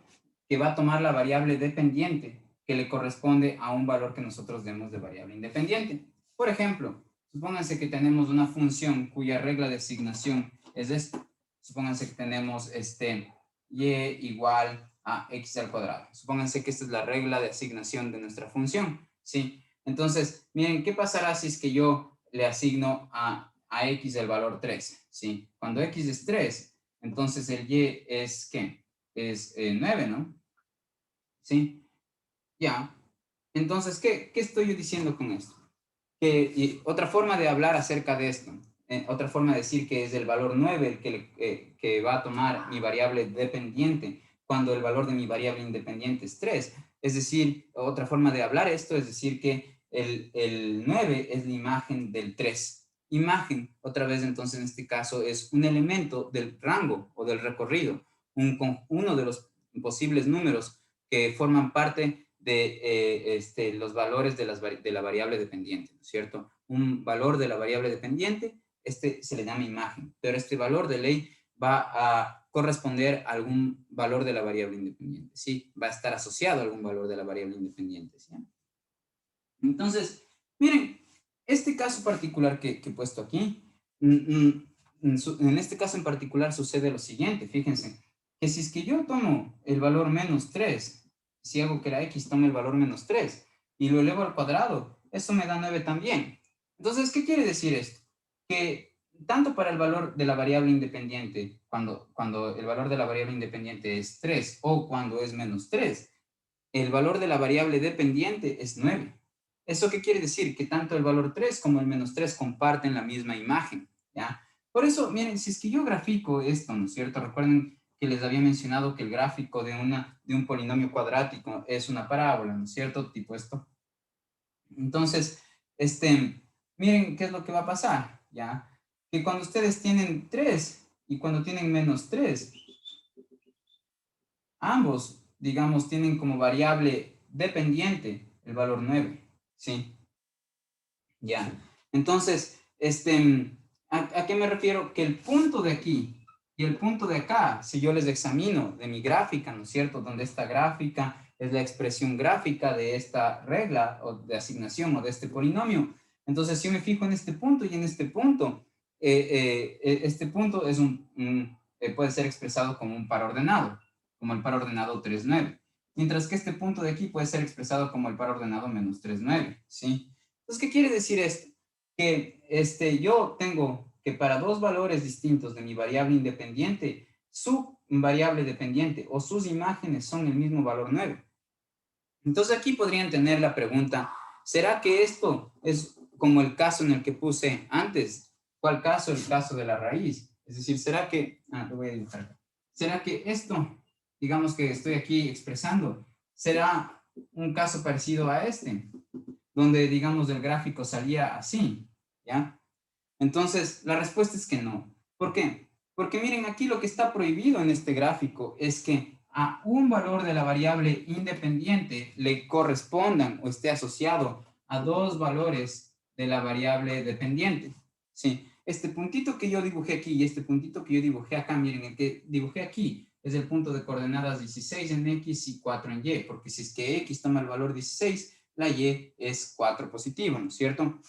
que va a tomar la variable dependiente que le corresponde a un valor que nosotros demos de variable independiente. Por ejemplo, supónganse que tenemos una función cuya regla de asignación es esta. Supónganse que tenemos y igual a x al cuadrado. Supónganse que esta es la regla de asignación de nuestra función, ¿sí? Entonces, miren, ¿qué pasará si es que yo le asigno a x el valor 3? ¿Sí? Cuando x es 3, entonces el y es, ¿qué? Es 9, ¿no? ¿Sí? Ya. Entonces, ¿qué estoy yo diciendo con esto? Y otra forma de hablar acerca de esto, otra forma de decir que es el valor 9 el que va a tomar mi variable dependiente cuando el valor de mi variable independiente es 3. Es decir, otra forma de hablar esto es decir que el 9 es la imagen del 3. Imagen, otra vez entonces en este caso, es un elemento del rango o del recorrido, uno de los posibles números que forman parte de los valores de la variable dependiente, ¿no es cierto? Un valor de la variable dependiente, se le llama imagen, pero este valor de ley va a corresponder a algún valor de la variable independiente, ¿sí? Va a estar asociado a algún valor de la variable independiente, ¿sí? Entonces, miren, este caso particular que he puesto aquí, en este caso en particular sucede lo siguiente, fíjense, que si es que yo tomo el valor menos 3, si hago que la x tome el valor menos 3 y lo elevo al cuadrado, eso me da 9 también. Entonces, ¿qué quiere decir esto? Que tanto para el valor de la variable independiente, cuando el valor de la variable independiente es 3 o cuando es menos 3, el valor de la variable dependiente es 9. ¿Eso qué quiere decir? Que tanto el valor 3 como el menos 3 comparten la misma imagen, ¿ya? Por eso, miren, si es que yo grafico esto, ¿no es cierto? Recuerden que les había mencionado que el gráfico de un polinomio cuadrático es una parábola, ¿no es cierto? Tipo esto. Entonces, miren qué es lo que va a pasar, ¿ya? Que cuando ustedes tienen 3 y cuando tienen menos 3, ambos, digamos, tienen como variable dependiente el valor 9, ¿sí? Ya. Entonces, ¿a qué me refiero? Que el punto de aquí y el punto de acá, si yo les examino de mi gráfica, ¿no es cierto? Donde esta gráfica es la expresión gráfica de esta regla o de asignación o de este polinomio. Entonces, si yo me fijo en este punto y en este punto es puede ser expresado como un par ordenado, como el par ordenado 3 9. Mientras que este punto de aquí puede ser expresado como el par ordenado menos 3 9, ¿sí? Entonces, ¿qué quiere decir esto? Que yo tengo que para dos valores distintos de mi variable independiente, su variable dependiente o sus imágenes son el mismo valor 9. Entonces, aquí podrían tener la pregunta, ¿será que esto es como el caso en el que puse antes? ¿Cuál caso? El caso de la raíz. Es decir, ¿será que, lo voy a editar. ¿Será que esto, digamos que estoy aquí expresando, será un caso parecido a este? Donde, digamos, el gráfico salía así, ¿ya? Entonces, la respuesta es que no. ¿Por qué? Porque miren, aquí lo que está prohibido en este gráfico es que a un valor de la variable independiente le correspondan o esté asociado a dos valores de la variable dependiente. Sí, este puntito que yo dibujé aquí y este puntito que yo dibujé acá, miren, el que dibujé aquí es el punto de coordenadas 16 en X y 4 en Y, porque si es que X toma el valor 16, la Y es 4 positivo, ¿no es cierto?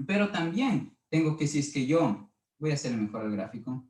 Pero también tengo que, si es que yo, voy a hacer mejor el gráfico,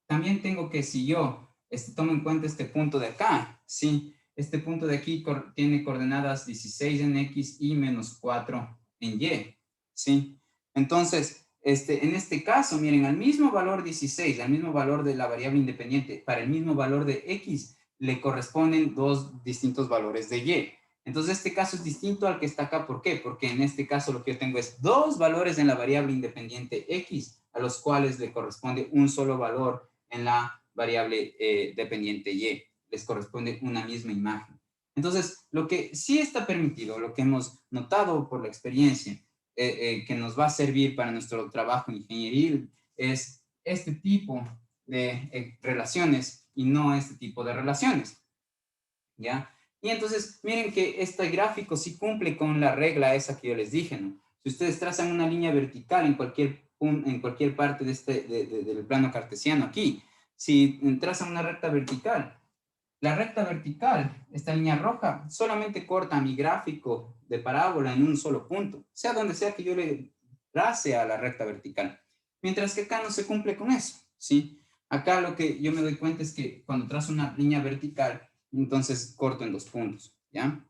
también tengo que, si yo tomo en cuenta este punto de acá, ¿sí? Este punto de aquí tiene coordenadas 16 en X y menos 4 en Y, ¿sí? Entonces, en este caso, miren, al mismo valor 16, al mismo valor de la variable independiente, para el mismo valor de X, le corresponden dos distintos valores de Y. Entonces, este caso es distinto al que está acá. ¿Por qué? Porque en este caso lo que yo tengo es dos valores en la variable independiente X, a los cuales le corresponde un solo valor en la variable dependiente Y. Les corresponde una misma imagen. Entonces, lo que sí está permitido, lo que hemos notado por la experiencia, que nos va a servir para nuestro trabajo ingenieril, es este tipo de relaciones y no este tipo de relaciones. ¿Ya? Y entonces, miren que este gráfico sí cumple con la regla esa que yo les dije, ¿no? Si ustedes trazan una línea vertical en cualquier parte del plano cartesiano aquí, si trazan una recta vertical, la recta vertical, esta línea roja, solamente corta mi gráfico de parábola en un solo punto, sea donde sea que yo le trace a la recta vertical. Mientras que acá no se cumple con eso, ¿sí? Acá lo que yo me doy cuenta es que cuando trazo una línea vertical, entonces corto en dos puntos, ¿ya?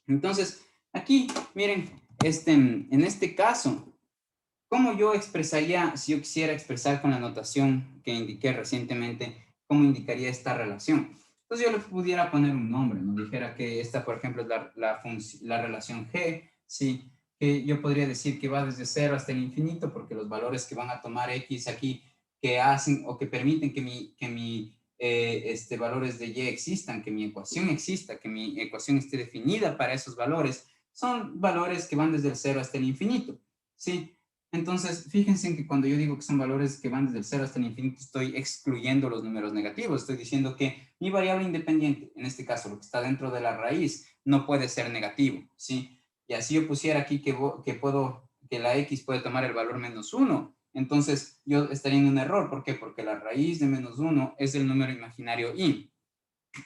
Entonces, aquí, miren, en este caso, ¿cómo yo expresaría, si yo quisiera expresar con la notación que indiqué recientemente, cómo indicaría esta relación? Entonces yo le pudiera poner un nombre, ¿no? Dijera que esta, por ejemplo, es la relación G, ¿sí? Que yo podría decir que va desde 0 hasta el infinito, porque los valores que van a tomar X aquí, que hacen o que permiten que valores de Y existan, que mi ecuación exista, que mi ecuación esté definida para esos valores, son valores que van desde el 0 hasta el infinito, ¿sí? Entonces, fíjense en que cuando yo digo que son valores que van desde el 0 hasta el infinito, estoy excluyendo los números negativos. Estoy diciendo que mi variable independiente, en este caso lo que está dentro de la raíz, no puede ser negativo, ¿sí? Y así yo pusiera aquí que la x puede tomar el valor -1, entonces yo estaría en un error. ¿Por qué? Porque la raíz de -1 es el número imaginario y.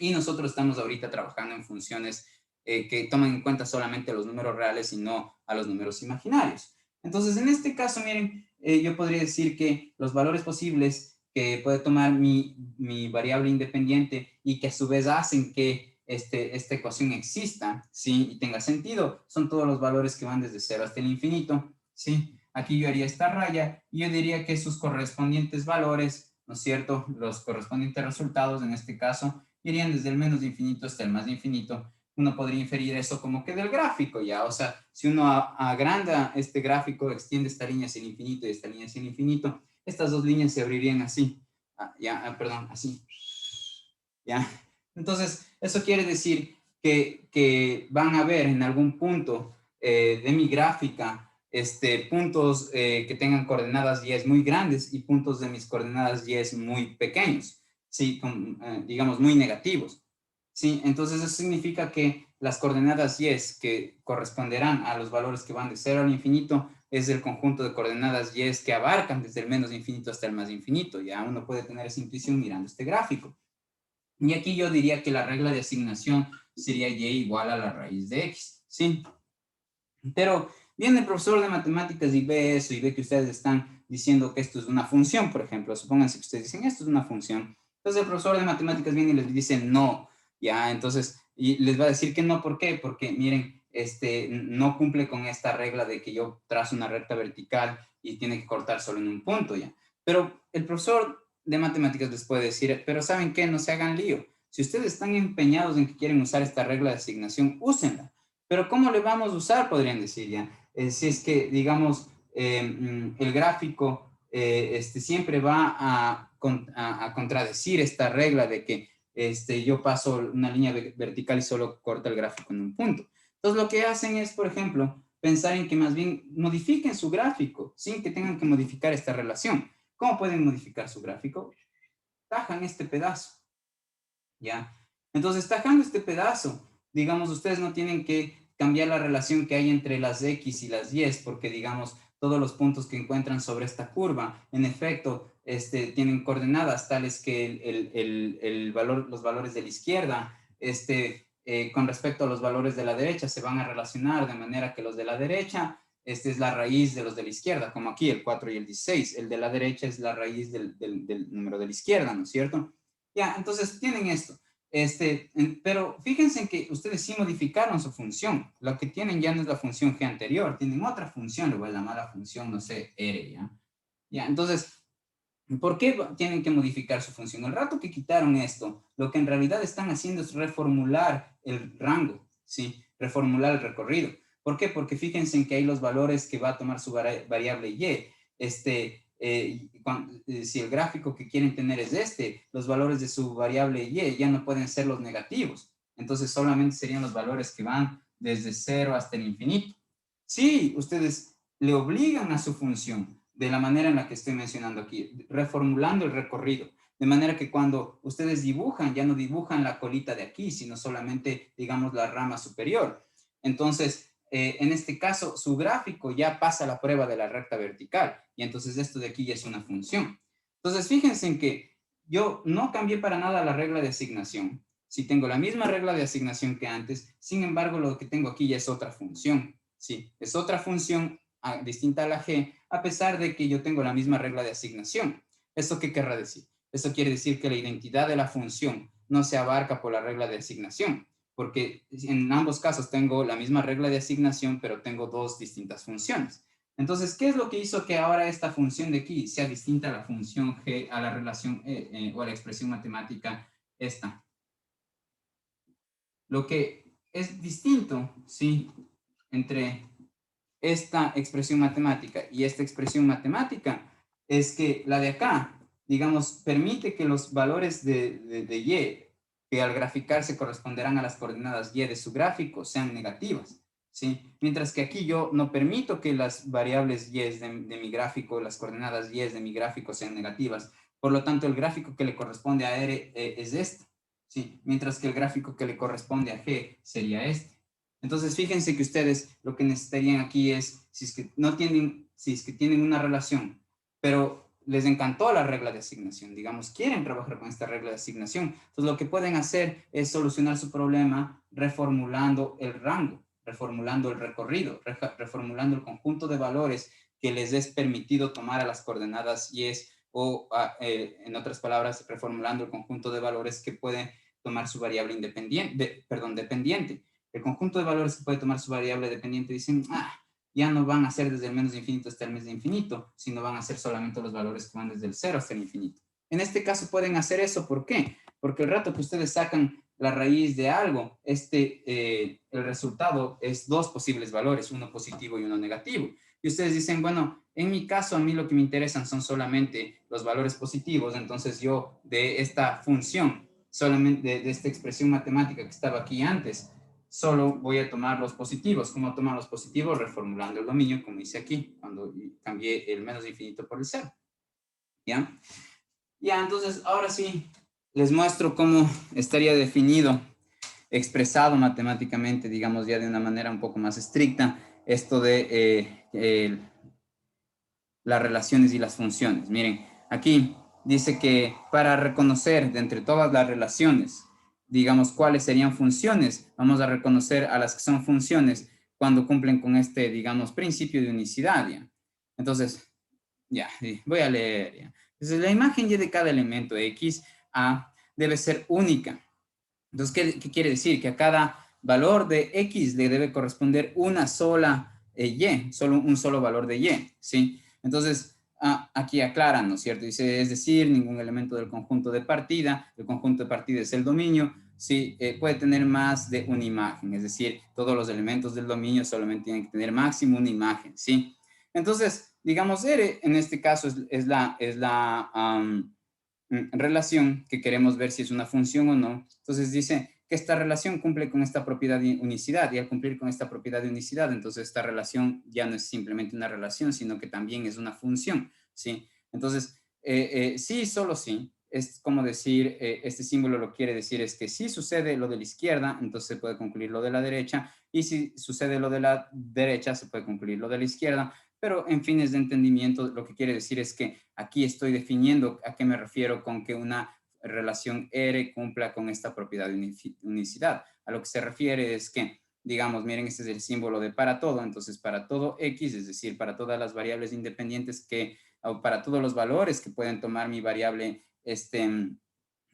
Y nosotros estamos ahorita trabajando en funciones que toman en cuenta solamente los números reales y no a los números imaginarios. Entonces, en este caso, miren, yo podría decir que los valores posibles que puede tomar mi variable independiente y que a su vez hacen que esta ecuación exista, ¿sí? Y tenga sentido, son todos los valores que van desde 0 hasta el infinito, ¿sí? Aquí yo haría esta raya y yo diría que sus correspondientes valores, ¿no es cierto? Los correspondientes resultados, en este caso, irían desde el menos de infinito hasta el más de infinito. Uno podría inferir eso como que del gráfico, ya. O sea, si uno agranda este gráfico, extiende esta línea hacia el infinito y esta línea hacia el infinito, estas dos líneas se abrirían así. Perdón, así. ¿Ya? Entonces, eso quiere decir que van a haber en algún punto de mi gráfica puntos que tengan coordenadas y muy grandes y puntos de mis coordenadas y muy pequeños, ¿sí? Digamos, muy negativos. ¿Sí? Entonces, eso significa que las coordenadas y que corresponderán a los valores que van de 0 al infinito es el conjunto de coordenadas y que abarcan desde el menos infinito hasta el más infinito. Ya uno puede tener esa intuición mirando este gráfico. Y aquí yo diría que la regla de asignación sería y igual a la raíz de x, ¿sí? Pero viene el profesor de matemáticas y ve eso y ve que ustedes están diciendo que esto es una función, por ejemplo. Supónganse que ustedes dicen esto es una función. Entonces el profesor de matemáticas viene y les dice no, ¿ya? Entonces, y les va a decir que no, ¿por qué? Porque miren, no cumple con esta regla de que yo trazo una recta vertical y tiene que cortar solo en un punto, ¿ya? Pero el profesor de matemáticas les puede decir, pero ¿saben qué? No se hagan lío. Si ustedes están empeñados en que quieren usar esta regla de asignación, úsenla. Pero ¿cómo le vamos a usar? Podrían decir ya. Si es que, digamos, el gráfico siempre va a contradecir esta regla de que yo paso una línea vertical y solo corta el gráfico en un punto. Entonces, lo que hacen es, por ejemplo, pensar en que más bien modifiquen su gráfico sin que tengan que modificar esta relación. ¿Cómo pueden modificar su gráfico? Tajan este pedazo, ¿ya? Entonces, tajando este pedazo, digamos, ustedes no tienen que cambiar la relación que hay entre las X y las Y, porque, digamos, todos los puntos que encuentran sobre esta curva, en efecto, tienen coordenadas tales que los valores de la izquierda, con respecto a los valores de la derecha, se van a relacionar de manera que los de la derecha, es la raíz de los de la izquierda, como aquí el 4 y el 16. El de la derecha es la raíz del número de la izquierda, ¿no es cierto? Ya, entonces tienen esto. Pero fíjense en que ustedes sí modificaron su función. Lo que tienen ya no es la función G anterior, tienen otra función, le voy a llamar la función, no sé, R, ¿ya? Ya, entonces, ¿por qué tienen que modificar su función? El rato que quitaron esto, lo que en realidad están haciendo es reformular el rango, ¿sí? Reformular el recorrido. ¿Por qué? Porque fíjense en que hay los valores que va a tomar su variable Y. Si el gráfico que quieren tener es los valores de su variable Y ya no pueden ser los negativos. Entonces solamente serían los valores que van desde 0 hasta el infinito. Sí, ustedes le obligan a su función de la manera en la que estoy mencionando aquí, reformulando el recorrido, de manera que cuando ustedes dibujan, ya no dibujan la colita de aquí, sino solamente, digamos, la rama superior. Entonces, en este caso, su gráfico ya pasa la prueba de la recta vertical, y entonces esto de aquí ya es una función. Entonces, fíjense en que yo no cambié para nada la regla de asignación. Si tengo la misma regla de asignación que antes, sin embargo, lo que tengo aquí ya es otra función. Sí, es otra función distinta a la G, a pesar de que yo tengo la misma regla de asignación. ¿Esto qué querrá decir? Eso quiere decir que la identidad de la función no se abarca por la regla de asignación, porque en ambos casos tengo la misma regla de asignación, pero tengo dos distintas funciones. Entonces, ¿qué es lo que hizo que ahora esta función de aquí sea distinta a la función G, a la relación o a la expresión matemática esta? Lo que es distinto, ¿sí? Entre esta expresión matemática y esta expresión matemática es que la de acá, digamos, permite que los valores de Y, que al graficar se corresponderán a las coordenadas Y de su gráfico, sean negativas, ¿sí? Mientras que aquí yo no permito que las variables y de mi gráfico, las coordenadas y de mi gráfico sean negativas. Por lo tanto, el gráfico que le corresponde a R es este, ¿sí? Mientras que el gráfico que le corresponde a G sería este. Entonces, fíjense que ustedes lo que necesitarían aquí es, si es que no tienen, si es que tienen una relación, pero les encantó la regla de asignación, digamos, quieren trabajar con esta regla de asignación, entonces lo que pueden hacer es solucionar su problema reformulando el rango, reformulando el recorrido, reformulando el conjunto de valores que les es permitido tomar a las coordenadas y o en otras palabras, reformulando el conjunto de valores que puede tomar su variable independiente, dependiente. El conjunto de valores que puede tomar su variable dependiente dicen, ya no van a ser desde el menos infinito hasta el más infinito, sino van a ser solamente los valores que van desde el cero hasta el infinito. En este caso pueden hacer eso, ¿por qué? Porque el rato que ustedes sacan la raíz de algo, el resultado es dos posibles valores, uno positivo y uno negativo. Y ustedes dicen, bueno, en mi caso a mí lo que me interesan son solamente los valores positivos, entonces yo de esta función, solamente de esta expresión matemática que estaba aquí antes, solo voy a tomar los positivos. ¿Cómo tomar los positivos? Reformulando el dominio, como hice aquí, cuando cambié el menos infinito por el cero. ¿Ya? Ya, entonces, ahora sí, les muestro cómo estaría definido, expresado matemáticamente, digamos ya de una manera un poco más estricta, esto de las relaciones y las funciones. Miren, aquí dice que para reconocer de entre todas las relaciones, digamos, cuáles serían funciones, vamos a reconocer a las que son funciones cuando cumplen con este, digamos, principio de unicidad, ¿ya? Entonces, ya, voy a leer, ¿ya? Entonces, la imagen Y de cada elemento X, A, debe ser única. Entonces, ¿qué quiere decir? Que a cada valor de X le debe corresponder una sola Y, solo un solo valor de Y, ¿sí? Entonces, aquí aclaran, ¿no es cierto? Dice, es decir, ningún elemento del conjunto de partida, el conjunto de partida es el dominio, sí, puede tener más de una imagen, es decir, todos los elementos del dominio solamente tienen que tener máximo una imagen, ¿sí? Entonces, digamos, R en este caso es la relación que queremos ver si es una función o no. Entonces dice que esta relación cumple con esta propiedad de unicidad y al cumplir con esta propiedad de unicidad, entonces esta relación ya no es simplemente una relación, sino que también es una función, ¿sí? Entonces, sí, solo sí. Es como decir, este símbolo lo quiere decir es que si sucede lo de la izquierda, entonces se puede concluir lo de la derecha, y si sucede lo de la derecha, se puede concluir lo de la izquierda, pero en fines de entendimiento lo que quiere decir es que aquí estoy definiendo a qué me refiero con que una relación R cumpla con esta propiedad de unicidad. A lo que se refiere es que, digamos, miren, este es el símbolo de para todo, entonces para todo X, es decir, para todas las variables independientes o para todos los valores que pueden tomar mi variable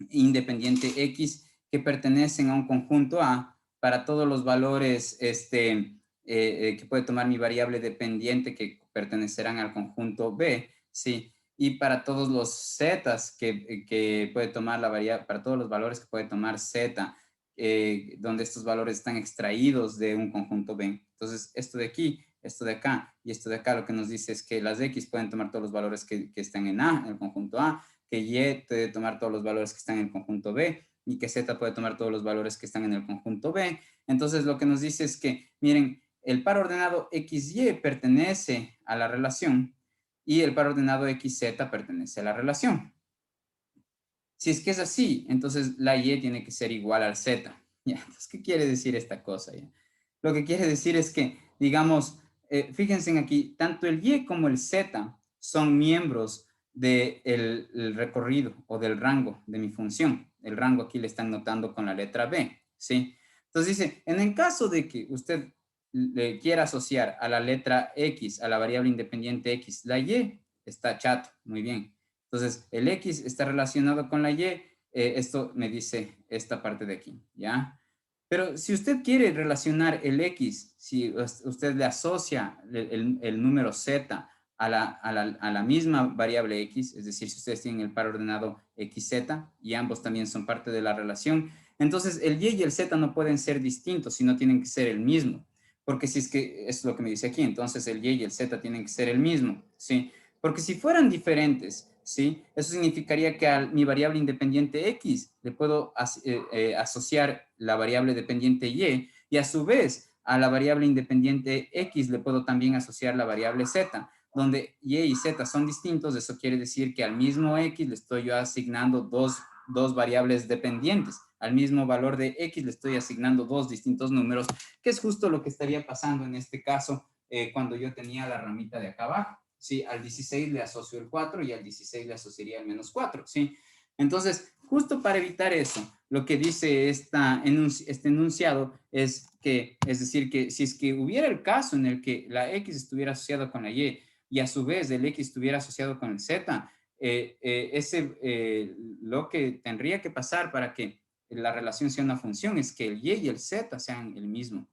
independiente X que pertenecen a un conjunto A, para todos los valores que puede tomar mi variable dependiente que pertenecerán al conjunto B, ¿sí? Y para todos los zetas que puede tomar la variable, para todos los valores que puede tomar Z, donde estos valores están extraídos de un conjunto B. Entonces, esto de aquí, esto de acá y esto de acá, lo que nos dice es que las X pueden tomar todos los valores que están en A, en el conjunto A, que Y puede tomar todos los valores que están en el conjunto B y que Z puede tomar todos los valores que están en el conjunto B. Entonces, lo que nos dice es que, miren, el par ordenado XY pertenece a la relación y el par ordenado XZ pertenece a la relación. Si es que es así, entonces la Y tiene que ser igual al Z. ¿Ya? Entonces, ¿qué quiere decir esta cosa? ¿Ya? Lo que quiere decir es que, digamos, fíjense aquí, tanto el Y como el Z son miembros del recorrido o del rango de mi función. El rango aquí le están notando con la letra B, ¿sí? Entonces dice, en el caso de que usted le quiera asociar a la letra X, a la variable independiente X, la Y, está chato, muy bien. Entonces, el X está relacionado con la Y, esto me dice esta parte de aquí, ¿ya? Pero si usted quiere relacionar el X, si usted le asocia el número Z a la misma variable X, es decir, si ustedes tienen el par ordenado XZ y ambos también son parte de la relación, entonces el Y y el Z no pueden ser distintos, sino tienen que ser el mismo. Porque si es que es lo que me dice aquí, entonces el Y y el Z tienen que ser el mismo, ¿sí? Porque si fueran diferentes, ¿sí? Eso significaría que a mi variable independiente X le puedo asociar la variable dependiente Y a su vez a la variable independiente X le puedo también asociar la variable Z, donde Y y Z son distintos. Eso quiere decir que al mismo X le estoy yo asignando dos variables dependientes. Al mismo valor de X le estoy asignando dos distintos números, que es justo lo que estaría pasando en este caso cuando yo tenía la ramita de acá abajo. ¿Sí? Al 16 le asocio el 4 y al 16 le asociaría el menos 4. ¿Sí? Entonces, justo para evitar eso, lo que dice este enunciado es que, es decir, que si es que hubiera el caso en el que la X estuviera asociada con la Y a su vez el X estuviera asociado con el Z, lo que tendría que pasar para que la relación sea una función es que el Y y el Z sean el mismo,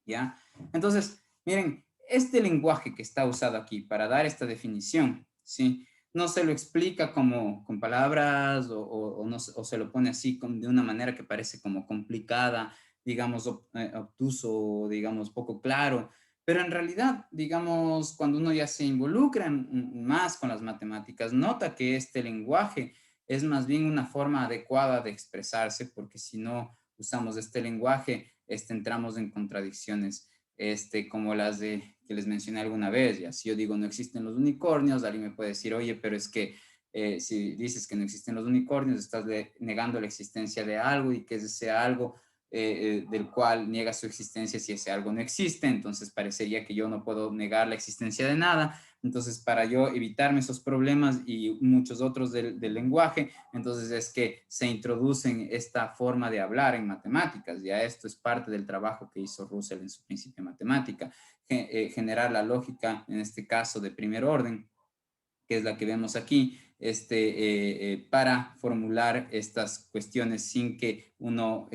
¿ya? Entonces, miren, este lenguaje que está usado aquí para dar esta definición, ¿sí? No se lo explica como con palabras o se lo pone así de una manera que parece como complicada, digamos, obtuso, digamos, poco claro, pero en realidad, digamos, cuando uno ya se involucra más con las matemáticas, nota que este lenguaje es más bien una forma adecuada de expresarse, porque si no usamos este lenguaje, entramos en contradicciones como las que les mencioné alguna vez. Ya, si yo digo no existen los unicornios, alguien me puede decir, oye, pero es que si dices que no existen los unicornios, estás negando la existencia de algo y que es ese algo del cual niega su existencia si ese algo no existe. Entonces parecería que yo no puedo negar la existencia de nada. Entonces, para yo evitarme esos problemas y muchos otros del lenguaje, entonces es que se introducen esta forma de hablar en matemáticas. Ya esto es parte del trabajo que hizo Russell en su principio de matemática, generar la lógica, en este caso de primer orden, que es la que vemos aquí, para formular estas cuestiones sin que uno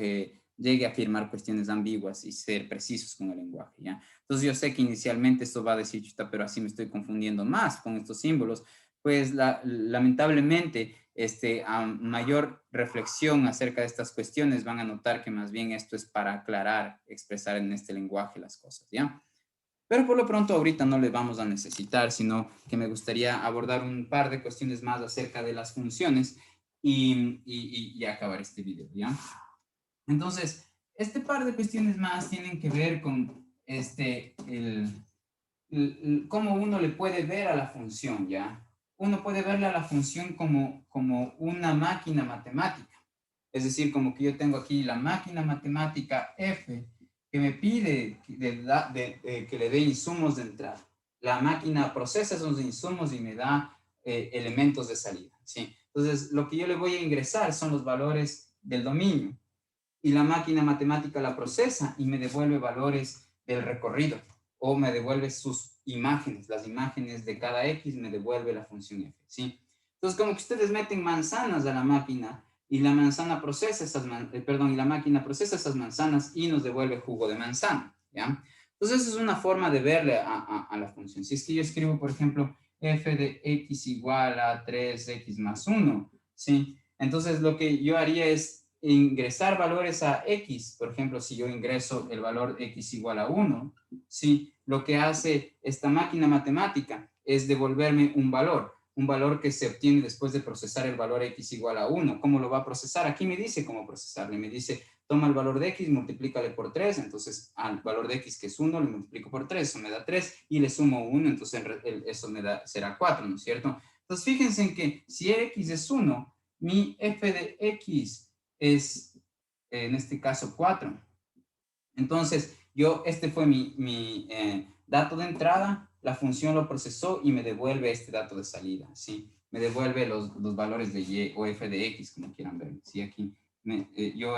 llegue a afirmar cuestiones ambiguas y ser precisos con el lenguaje, ¿ya? Entonces yo sé que inicialmente esto va a decir, chuta, pero así me estoy confundiendo más con estos símbolos. Pues lamentablemente, a mayor reflexión acerca de estas cuestiones van a notar que más bien esto es para aclarar, expresar en este lenguaje las cosas, ¿ya? Pero por lo pronto ahorita no le vamos a necesitar, sino que me gustaría abordar un par de cuestiones más acerca de las funciones y acabar este video, ¿ya? Entonces, este par de cuestiones más tienen que ver con cómo uno le puede ver a la función, ¿ya? Uno puede verle a la función como una máquina matemática. Es decir, como que yo tengo aquí la máquina matemática F que me pide que le dé insumos de entrada. La máquina procesa esos insumos y me da elementos de salida, ¿sí? Entonces, lo que yo le voy a ingresar son los valores del dominio y la máquina matemática la procesa y me devuelve valores del recorrido o me devuelve sus imágenes, las imágenes de cada X me devuelve la función F, ¿sí? Entonces, como que ustedes meten manzanas a la máquina y la manzana procesa y la máquina procesa esas manzanas y nos devuelve jugo de manzana, ¿ya? Entonces, esa es una forma de verle a la función. Si es que yo escribo, por ejemplo, f de x igual a 3x más 1, ¿sí? Entonces, lo que yo haría es ingresar valores a x. Por ejemplo, si yo ingreso el valor x igual a 1, ¿sí? Lo que hace esta máquina matemática es devolverme un valor que se obtiene después de procesar el valor x igual a 1. ¿Cómo lo va a procesar? Aquí me dice cómo procesarle. Me dice, toma el valor de x, multiplícale por 3, entonces al valor de x que es 1 le multiplico por 3, eso me da 3, y le sumo 1, entonces eso será 4, ¿no es cierto? Entonces fíjense en que si x es 1, mi f de x es, en este caso, 4. Entonces, este fue mi dato de entrada, la función lo procesó y me devuelve este dato de salida, ¿sí? Me devuelve los valores de y o f de x, como quieran ver, ¿sí? Aquí yo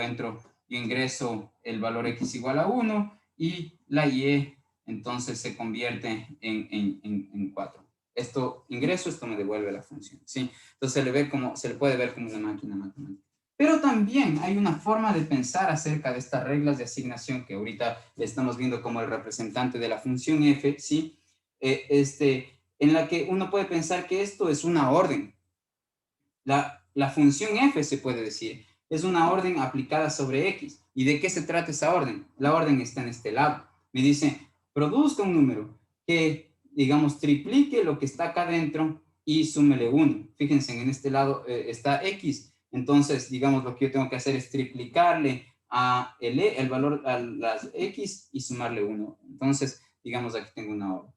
ingreso el valor x igual a 1 y la y entonces se convierte en 4. Esto ingreso, esto me devuelve la función, ¿sí? Entonces se le puede ver como una máquina matemática. Pero también hay una forma de pensar acerca de estas reglas de asignación que ahorita estamos viendo como el representante de la función f, ¿sí? En la que uno puede pensar que esto es una orden. La función f, se puede decir, es una orden aplicada sobre x. ¿Y de qué se trata esa orden? La orden está en este lado. Me dice, produzca un número que, digamos, triplique lo que está acá adentro y súmele 1. Fíjense, en este lado está x. Entonces, digamos, lo que yo tengo que hacer es triplicarle el valor a las X y sumarle 1. Entonces, digamos, aquí tengo una orden.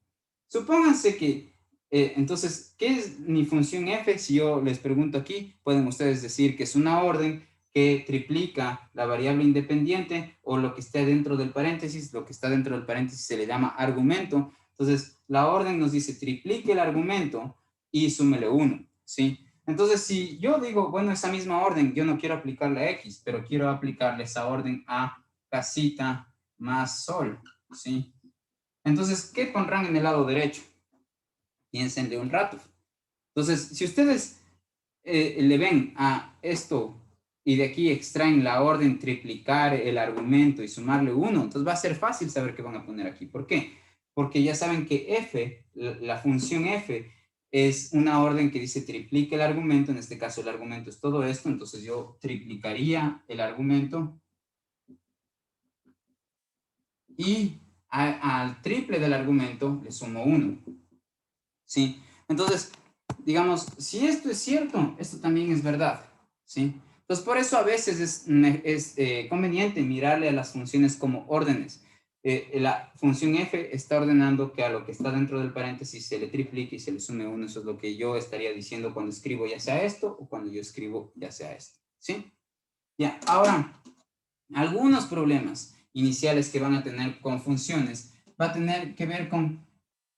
Supónganse que, entonces, ¿qué es mi función f? Si yo les pregunto aquí, pueden ustedes decir que es una orden que triplica la variable independiente o lo que esté dentro del paréntesis. Lo que está dentro del paréntesis se le llama argumento. Entonces, la orden nos dice triplique el argumento y súmele 1, ¿sí? Entonces, si yo digo, bueno, esa misma orden, yo no quiero aplicarle a X, pero quiero aplicarle esa orden a casita más sol, ¿sí? Entonces, ¿qué pondrán en el lado derecho? Piénsenle un rato. Entonces, si ustedes le ven a esto y de aquí extraen la orden triplicar el argumento y sumarle 1, entonces va a ser fácil saber qué van a poner aquí. ¿Por qué? Porque ya saben que f, la función f, es una orden que dice triplique el argumento. En este caso el argumento es todo esto, entonces yo triplicaría el argumento y al triple del argumento le sumo 1. ¿Sí? Entonces, digamos, si esto es cierto, esto también es verdad, ¿sí? Entonces, por eso a veces es conveniente mirarle a las funciones como órdenes. La función f está ordenando que a lo que está dentro del paréntesis se le triplique y se le sume 1. Eso es lo que yo estaría diciendo cuando escribo ya sea esto o cuando yo escribo ya sea esto, ¿sí? Ya, ahora, algunos problemas iniciales que van a tener con funciones va a tener que ver con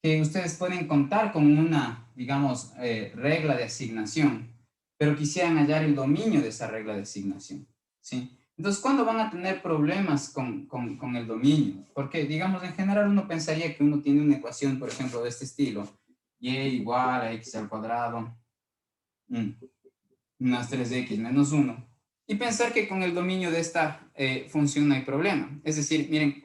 que ustedes pueden contar con una, digamos, regla de asignación, pero quisieran hallar el dominio de esa regla de asignación, ¿sí? Entonces, ¿cuándo van a tener problemas con el dominio? Porque, digamos, en general uno pensaría que uno tiene una ecuación, por ejemplo, de este estilo, y igual a x al cuadrado, más 3x menos 1, y pensar que con el dominio de esta función no hay problema. Es decir, miren,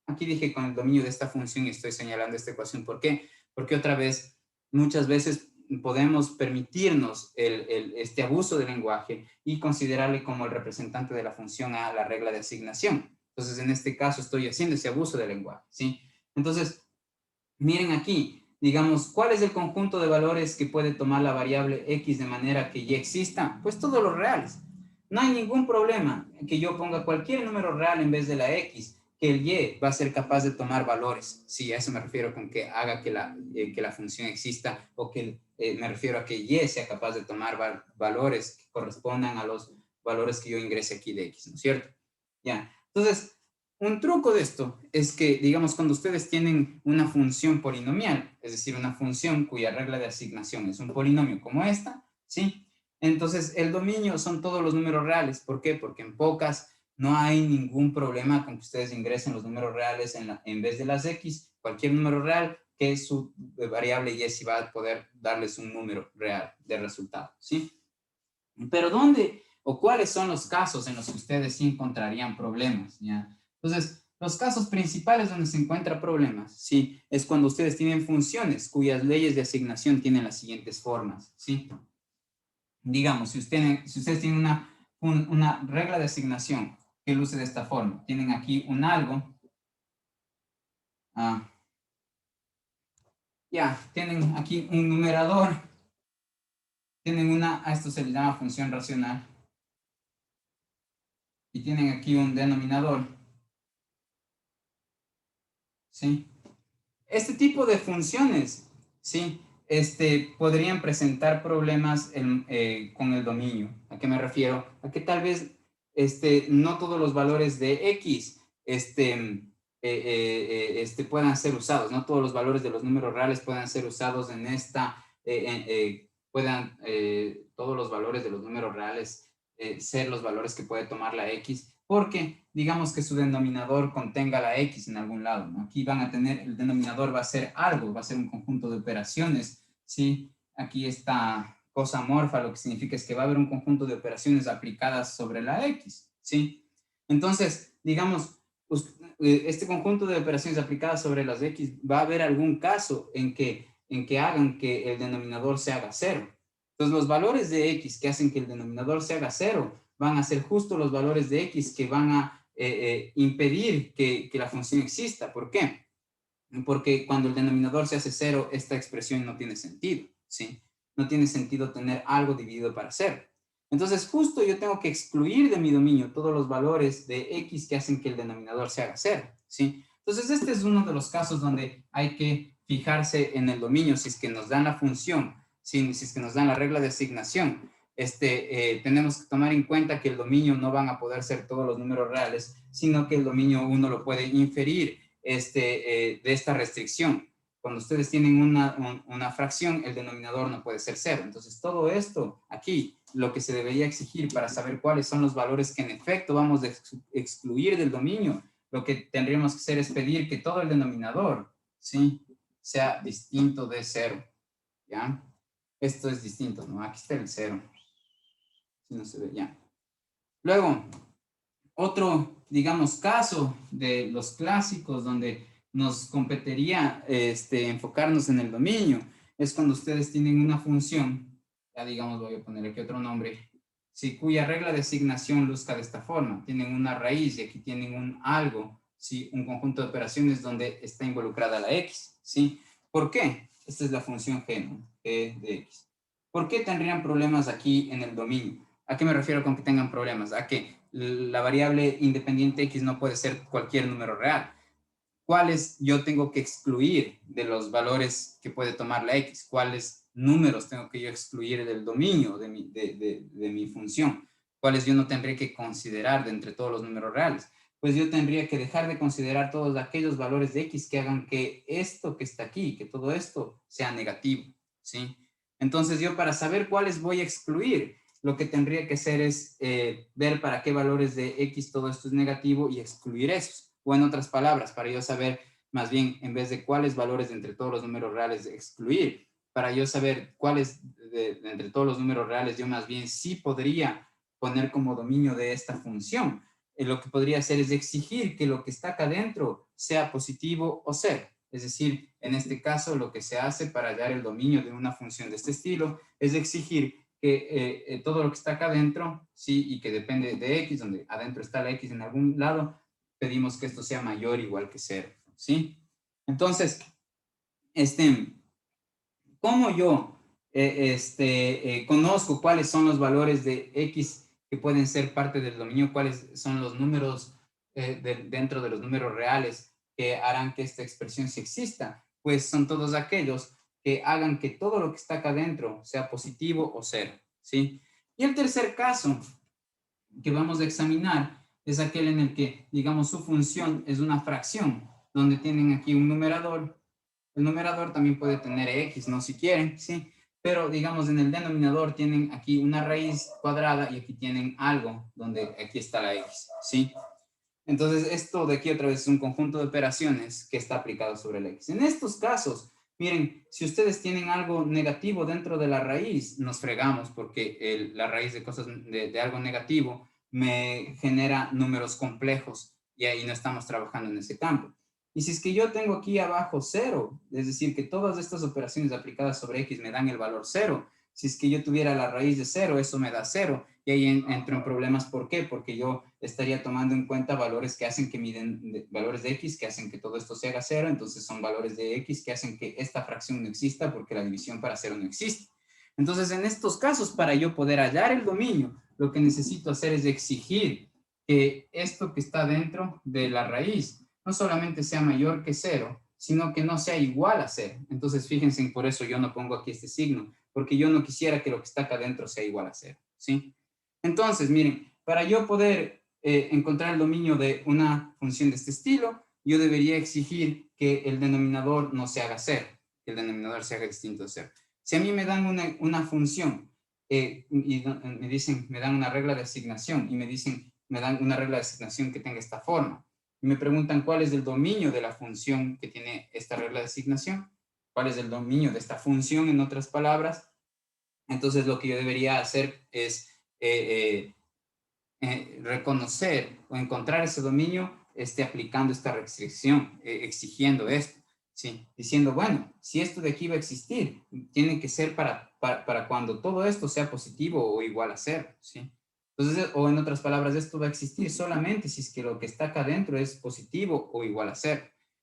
aquí dije con el dominio de esta función y estoy señalando esta ecuación. ¿Por qué? Porque otra vez, muchas veces podemos permitirnos este abuso del lenguaje y considerarle como el representante de la función a la regla de asignación. Entonces, en este caso estoy haciendo ese abuso del lenguaje, ¿sí? Entonces, miren aquí, digamos, ¿cuál es el conjunto de valores que puede tomar la variable x de manera que y exista? Pues todos los reales. No hay ningún problema que yo ponga cualquier número real en vez de la x, que el y va a ser capaz de tomar valores. Sí, a eso me refiero con que haga que la función exista, o que me refiero a que y sea capaz de tomar valores que correspondan a los valores que yo ingrese aquí de x, ¿no es cierto? Ya, entonces, un truco de esto es que, digamos, cuando ustedes tienen una función polinomial, es decir, una función cuya regla de asignación es un polinomio como esta, ¿sí? Entonces, el dominio son todos los números reales. ¿Por qué? Porque en pocas no hay ningún problema con que ustedes ingresen los números reales en vez de las x, cualquier número real, que su variable y si va a poder darles un número real de resultado, ¿sí? Pero ¿dónde o cuáles son los casos en los que ustedes sí encontrarían problemas? ¿Ya? Entonces, los casos principales donde se encuentran problemas, ¿sí? Es cuando ustedes tienen funciones cuyas leyes de asignación tienen las siguientes formas, ¿sí? Digamos, si ustedes tienen una regla de asignación que luce de esta forma, tienen aquí un algo, ah, ya, tienen aquí un numerador, tienen a esto se le llama función racional, y tienen aquí un denominador, ¿sí? Este tipo de funciones, ¿sí? Podrían presentar problemas con el dominio. ¿A qué me refiero? A que tal vez no todos los valores de X puedan ser usados, no todos los valores de los números reales puedan ser usados en esta, todos los valores de los números reales ser los valores que puede tomar la X, porque digamos que su denominador contenga la X en algún lado, ¿no? Aquí van a tener, el denominador va a ser algo, va a ser un conjunto de operaciones, ¿sí? Aquí esta cosa amorfa, lo que significa es que va a haber un conjunto de operaciones aplicadas sobre la X, ¿sí? Entonces, digamos, este conjunto de operaciones aplicadas sobre las X, va a haber algún caso en que hagan que el denominador se haga cero. Entonces, los valores de X que hacen que el denominador se haga cero van a ser justo los valores de X que van a impedir que la función exista. ¿Por qué? Porque cuando el denominador se hace cero, esta expresión no tiene sentido, ¿sí? No tiene sentido tener algo dividido para cero. Entonces, justo yo tengo que excluir de mi dominio todos los valores de X que hacen que el denominador se haga 0, ¿sí? Entonces, este es uno de los casos donde hay que fijarse en el dominio, si es que nos dan la función, si es que nos dan la regla de asignación. Tenemos que tomar en cuenta que el dominio no van a poder ser todos los números reales, sino que el dominio uno lo puede inferir de esta restricción. Cuando ustedes tienen una fracción, el denominador no puede ser 0. Entonces, todo esto aquí, lo que se debería exigir para saber cuáles son los valores que en efecto vamos a excluir del dominio, lo que tendríamos que hacer es pedir que todo el denominador, ¿sí?, sea distinto de 0, ¿ya? Esto es distinto, ¿no? Aquí está el 0. Si no se ve, ya. Luego, otro, digamos, caso de los clásicos donde nos competiría enfocarnos en el dominio es cuando ustedes tienen una función, ya digamos, voy a poner aquí otro nombre, sí, cuya regla de asignación luzca de esta forma. Tienen una raíz y aquí tienen un algo, ¿sí? Un conjunto de operaciones donde está involucrada la X, ¿sí? ¿Por qué? Esta es la función G, ¿no? G de X. ¿Por qué tendrían problemas aquí en el dominio? ¿A qué me refiero con que tengan problemas? A que la variable independiente X no puede ser cualquier número real. ¿Cuáles yo tengo que excluir de los valores que puede tomar la X? ¿Cuáles números tengo que yo excluir del dominio de mi función? ¿Cuáles yo no tendré que considerar de entre todos los números reales? Pues yo tendría que dejar de considerar todos aquellos valores de X que hagan que esto que está aquí, que todo esto sea negativo, ¿sí? Entonces yo, para saber cuáles voy a excluir, lo que tendría que hacer es ver para qué valores de X todo esto es negativo y excluir esos. O en otras palabras, para yo saber, más bien, en vez de cuáles valores de entre todos los números reales excluir, para yo saber cuáles de entre todos los números reales yo más bien sí podría poner como dominio de esta función. Lo que podría hacer es exigir que lo que está acá adentro sea positivo o cero. Es decir, en este caso, lo que se hace para hallar el dominio de una función de este estilo es exigir que todo lo que está acá adentro, sí, y que depende de X, donde adentro está la X en algún lado, pedimos que esto sea mayor o igual que 0, ¿sí? Entonces, ¿cómo yo conozco cuáles son los valores de X que pueden ser parte del dominio? ¿Cuáles son los números dentro de los números reales que harán que esta expresión sí exista? Pues son todos aquellos que hagan que todo lo que está acá adentro sea positivo o 0, ¿sí? Y el tercer caso que vamos a examinar es aquel en el que, digamos, su función es una fracción, donde tienen aquí un numerador. El numerador también puede tener X, ¿no? Si quieren, ¿sí? Pero, digamos, en el denominador tienen aquí una raíz cuadrada y aquí tienen algo, donde aquí está la X, ¿sí? Entonces, esto de aquí otra vez es un conjunto de operaciones que está aplicado sobre el X. En estos casos, miren, si ustedes tienen algo negativo dentro de la raíz, nos fregamos porque la raíz de cosas de algo negativo me genera números complejos y ahí no estamos trabajando en ese campo. Y si es que yo tengo aquí abajo 0, es decir, que todas estas operaciones aplicadas sobre X me dan el valor 0, si es que yo tuviera la raíz de 0, eso me da 0. Y ahí entro en problemas. ¿Por qué? Porque yo estaría tomando en cuenta valores que hacen que valores de X que hacen que todo esto se haga 0. Entonces son valores de X que hacen que esta fracción no exista porque la división para 0 no existe. Entonces, en estos casos, para yo poder hallar el dominio, lo que necesito hacer es exigir que esto que está dentro de la raíz no solamente sea mayor que 0, sino que no sea igual a 0. Entonces, fíjense, por eso yo no pongo aquí este signo, porque yo no quisiera que lo que está acá adentro sea igual a 0, ¿sí? Entonces, miren, para yo poder encontrar el dominio de una función de este estilo, yo debería exigir que el denominador no se haga 0, que el denominador se haga distinto de 0. Si a mí me dan una función y me dicen, me dan una regla de asignación y me dicen, me dan una regla de asignación que tenga esta forma, y me preguntan cuál es el dominio de la función que tiene esta regla de asignación, cuál es el dominio de esta función, en otras palabras, entonces lo que yo debería hacer es reconocer o encontrar ese dominio aplicando esta restricción, exigiendo esto, ¿sí? Diciendo, bueno, si esto de aquí va a existir, tiene que ser para cuando todo esto sea positivo o igual a 0, ¿sí? Entonces, o en otras palabras, esto va a existir solamente si es que lo que está acá adentro es positivo o igual a 0.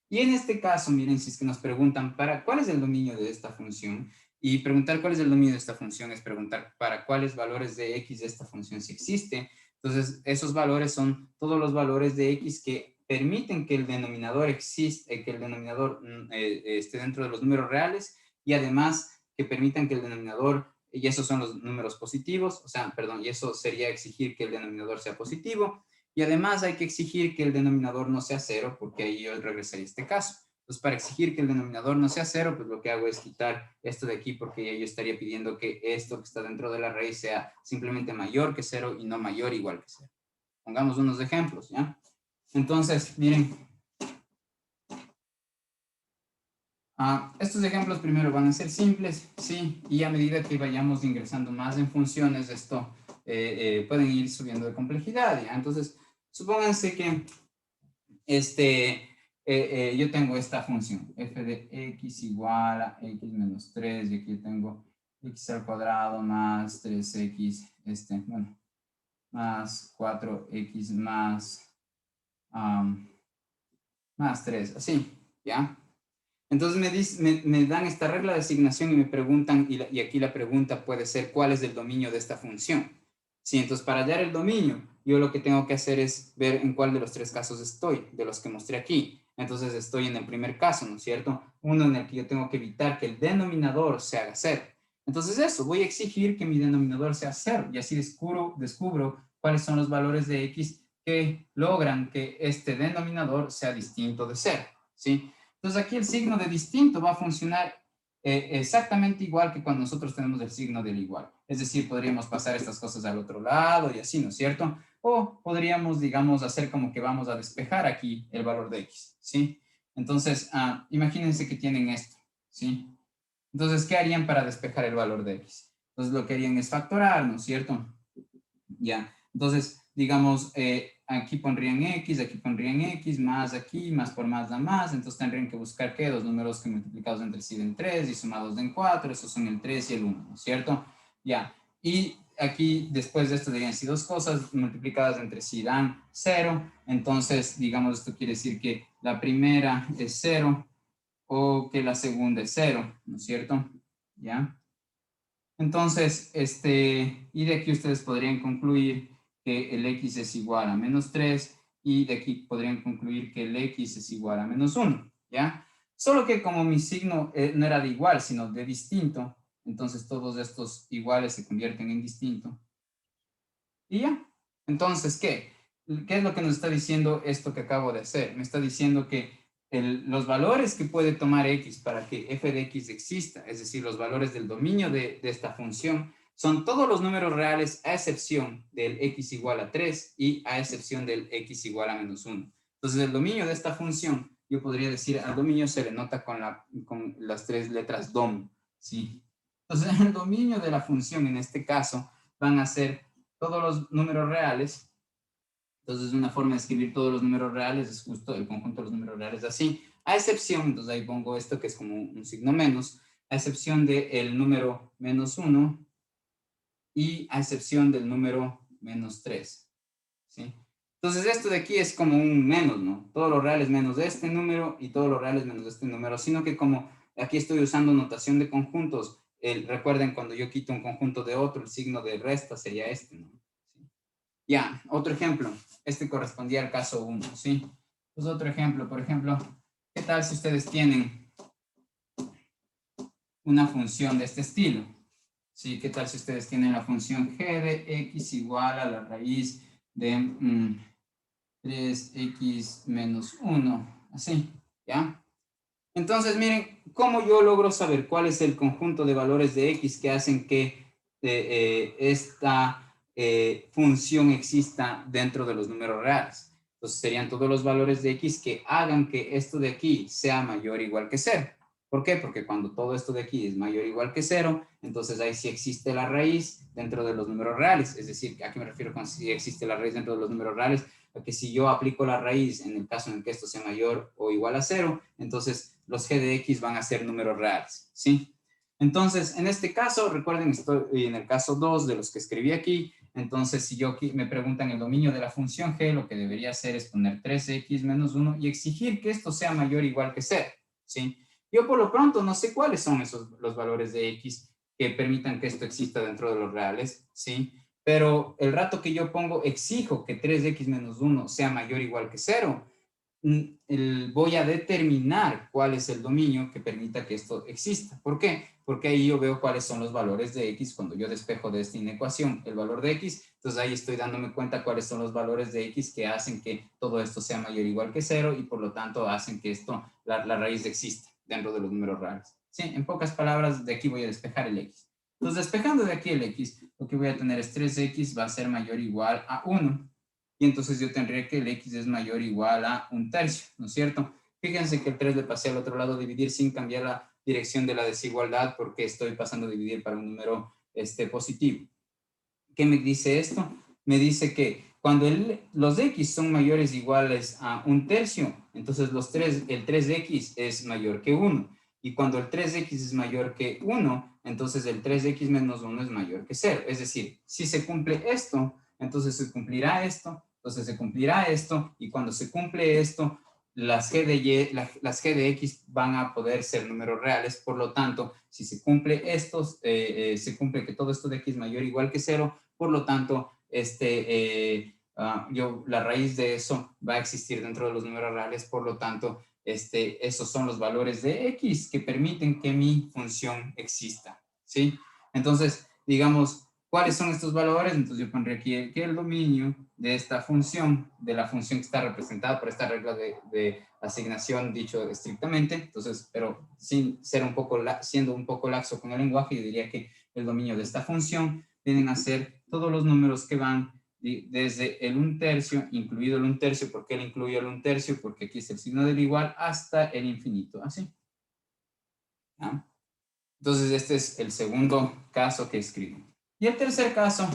Y en este caso, miren, si es que nos preguntan, ¿cuál es el dominio de esta función? Y preguntar cuál es el dominio de esta función es preguntar para cuáles valores de x de esta función si existe. Entonces, esos valores son todos los valores de x que permiten que el denominador exista, que el denominador esté dentro de los números reales y además que permitan que el denominador, y esos son los números positivos, o sea, perdón, y eso sería exigir que el denominador sea positivo, y además hay que exigir que el denominador no sea cero, porque ahí yo regresaría a este caso. Entonces, para exigir que el denominador no sea cero, pues lo que hago es quitar esto de aquí porque ya yo estaría pidiendo que esto que está dentro de la raíz sea simplemente mayor que cero y no mayor o igual que cero. Pongamos unos ejemplos, ¿ya? Entonces, miren, estos ejemplos primero van a ser simples, sí, y a medida que vayamos ingresando más en funciones, esto pueden ir subiendo de complejidad, ¿ya? Entonces, supónganse que yo tengo esta función, f de x igual a x menos 3, y aquí tengo x al cuadrado más 3x, bueno, más 4x más 3, así, ¿ya? Entonces me dan esta regla de asignación y me preguntan, y aquí la pregunta puede ser, ¿cuál es el dominio de esta función? Sí, entonces para hallar el dominio, yo lo que tengo que hacer es ver en cuál de los tres casos estoy, de los que mostré aquí. Entonces estoy en el primer caso, ¿no es cierto? Uno en el que yo tengo que evitar que el denominador se haga cero. Entonces eso, voy a exigir que mi denominador sea cero, y así descubro cuáles son los valores de x que logran que este denominador sea distinto de cero, ¿sí? Entonces aquí el signo de distinto va a funcionar exactamente igual que cuando nosotros tenemos el signo del igual. Es decir, podríamos pasar estas cosas al otro lado y así, ¿no es cierto? O podríamos, digamos, hacer como que vamos a despejar aquí el valor de x, ¿sí? Entonces, imagínense que tienen esto, ¿sí? Entonces, ¿qué harían para despejar el valor de x? Entonces, lo que harían es factorar, ¿no es cierto? Ya, entonces, digamos, aquí pondrían x, más aquí, más por más da más, entonces tendrían que buscar, ¿qué? Dos números que multiplicados entre sí den 3 y sumados den 4, esos son el 3 y el 1, ¿no es cierto? Ya, y aquí, después de esto, dirían si dos cosas multiplicadas entre sí dan 0, entonces, digamos, esto quiere decir que la primera es 0 o que la segunda es 0, ¿no es cierto? ¿Ya? Entonces, y de aquí ustedes podrían concluir que el x es igual a menos 3 y de aquí podrían concluir que el x es igual a menos 1, ¿ya? Solo que como mi signo no era de igual, sino de distinto, entonces todos estos iguales se convierten en distinto. Y ya. Entonces, ¿qué? ¿Qué es lo que nos está diciendo esto que acabo de hacer? Me está diciendo que los valores que puede tomar x para que f de x exista, es decir, los valores del dominio de esta función, son todos los números reales a excepción del x igual a 3 y a excepción del x igual a menos 1. Entonces, el dominio de esta función, yo podría decir, al dominio se le nota con las tres letras dom, ¿sí? Entonces, el dominio de la función en este caso van a ser todos los números reales. Entonces, una forma de escribir todos los números reales es justo el conjunto de los números reales así, a excepción, entonces ahí pongo esto que es como un signo menos, a excepción del número menos 1 y a excepción del número menos 3, ¿sí? Entonces, esto de aquí es como un menos, ¿no? Todos los reales menos de este número y todos los reales menos de este número, sino que como aquí estoy usando notación de conjuntos, recuerden cuando yo quito un conjunto de otro, el signo de resta sería este, ¿no? ¿Sí? Ya, otro ejemplo. Este correspondía al caso 1, ¿sí? Pues otro ejemplo, por ejemplo, ¿qué tal si ustedes tienen una función de este estilo? ¿Sí? ¿Qué tal si ustedes tienen la función g de x igual a la raíz de 3x menos 1? Así, ¿ya? Entonces, miren, ¿cómo yo logro saber cuál es el conjunto de valores de x que hacen que esta función exista dentro de los números reales? Entonces, serían todos los valores de x que hagan que esto de aquí sea mayor o igual que 0. ¿Por qué? Porque cuando todo esto de aquí es mayor o igual que 0, entonces ahí sí existe la raíz dentro de los números reales. Es decir, ¿a qué me refiero con si existe la raíz dentro de los números reales? Que si yo aplico la raíz en el caso en que esto sea mayor o igual a 0, entonces los g de x van a ser números reales, ¿sí? Entonces, en este caso, recuerden, estoy en el caso 2 de los que escribí aquí, entonces si yo me preguntan el dominio de la función g, lo que debería hacer es poner 3x menos 1 y exigir que esto sea mayor o igual que 0, ¿sí? Yo por lo pronto no sé cuáles son los valores de X que permitan que esto exista dentro de los reales, ¿sí? Pero el rato que yo pongo, exijo que 3x menos 1 sea mayor o igual que 0, voy a determinar cuál es el dominio que permita que esto exista. ¿Por qué? Porque ahí yo veo cuáles son los valores de X cuando yo despejo de esta inecuación el valor de X, entonces ahí estoy dándome cuenta cuáles son los valores de X que hacen que todo esto sea mayor o igual que 0 y por lo tanto hacen que esto, la raíz exista dentro de los números reales. ¿Sí? En pocas palabras, de aquí voy a despejar el X. Entonces, despejando de aquí el X, lo que voy a tener es 3X va a ser mayor o igual a 1. Y entonces yo tendría que el X es mayor o igual a 1/3, ¿no es cierto? Fíjense que el 3 le pasé al otro lado a dividir sin cambiar la dirección de la desigualdad porque estoy pasando a dividir para un número positivo. ¿Qué me dice esto? Me dice que cuando los X son mayores o iguales a 1/3, entonces el 3X es mayor que 1. Y cuando el 3X es mayor que 1, entonces el 3X menos 1 es mayor que 0. Es decir, si se cumple esto, entonces se cumplirá esto, entonces se cumplirá esto, y cuando se cumple esto, las G de X van a poder ser números reales. Por lo tanto, si se cumple esto, se cumple que todo esto de X es mayor o igual que 0, por lo tanto, la raíz de eso va a existir dentro de los números reales, por lo tanto, esos son los valores de X que permiten que mi función exista, ¿sí? Entonces, digamos, ¿cuáles son estos valores? Entonces yo pondré aquí que el dominio de esta función, de la función que está representada por esta regla de asignación dicho estrictamente, entonces, pero sin ser siendo un poco laxo con el lenguaje, yo diría que el dominio de esta función vienen a ser todos los números que van desde el 1/3, incluido el 1/3, ¿por qué le incluyo el 1/3? Porque aquí es el signo del igual, hasta el infinito, así. ¿Ya? Entonces, este es el segundo caso que escribo. Y el tercer caso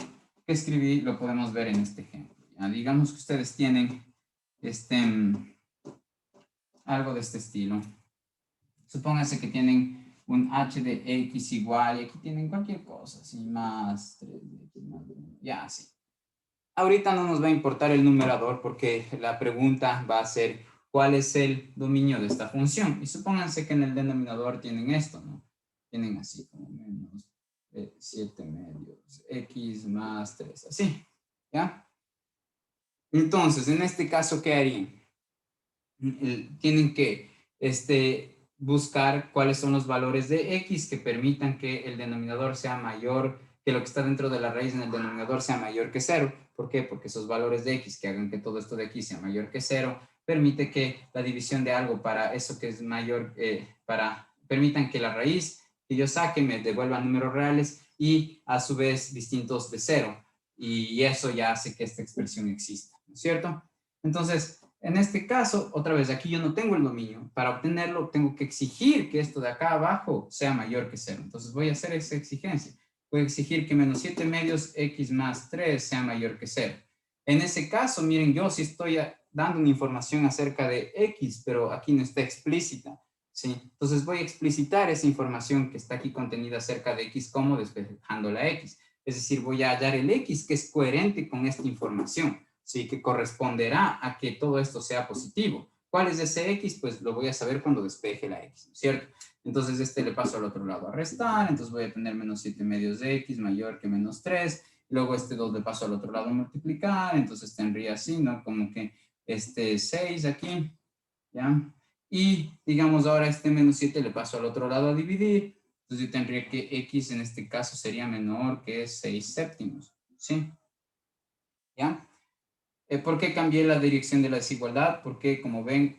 que escribí lo podemos ver en este ejemplo. ¿Ya? Digamos que ustedes tienen algo de este estilo. Supónganse que tienen un h de x igual, y aquí tienen cualquier cosa, así más 3x más 1, ya así. Ahorita no nos va a importar el numerador porque la pregunta va a ser ¿cuál es el dominio de esta función? Y supónganse que en el denominador tienen esto, ¿no? Tienen así como menos 7 medios, x más 3, así, ¿ya? Entonces, en este caso, ¿qué harían? Tienen que buscar cuáles son los valores de x que permitan que el denominador sea mayor, que lo que está dentro de la raíz en el denominador sea mayor que 0. ¿Por qué? Porque esos valores de x que hagan que todo esto de aquí sea mayor que 0, permite que la división de algo para eso que es mayor, permitan que la raíz que yo saque me devuelva números reales y a su vez distintos de 0. Y eso ya hace que esta expresión exista, ¿no es cierto? Entonces, en este caso, otra vez, aquí yo no tengo el dominio. Para obtenerlo, tengo que exigir que esto de acá abajo sea mayor que 0. Entonces, voy a hacer esa exigencia. Voy a exigir que menos 7 medios x más 3 sea mayor que 0. En ese caso, miren, yo sí estoy dando una información acerca de x, pero aquí no está explícita, ¿sí? Entonces, voy a explicitar esa información que está aquí contenida acerca de x como despejando la x. Es decir, voy a hallar el x que es coherente con esta información. Sí, que corresponderá a que todo esto sea positivo. ¿Cuál es ese x? Pues lo voy a saber cuando despeje la x, ¿cierto? Entonces le paso al otro lado a restar, entonces voy a tener menos 7 medios de x mayor que menos 3, luego 2 le paso al otro lado a multiplicar, entonces tendría así, ¿no? Como que 6 aquí, ¿ya? Y digamos ahora menos 7 le paso al otro lado a dividir, entonces yo tendría que x en este caso sería menor que 6 séptimos, ¿sí? ¿Ya? ¿Por qué cambié la dirección de la desigualdad? Porque, como ven,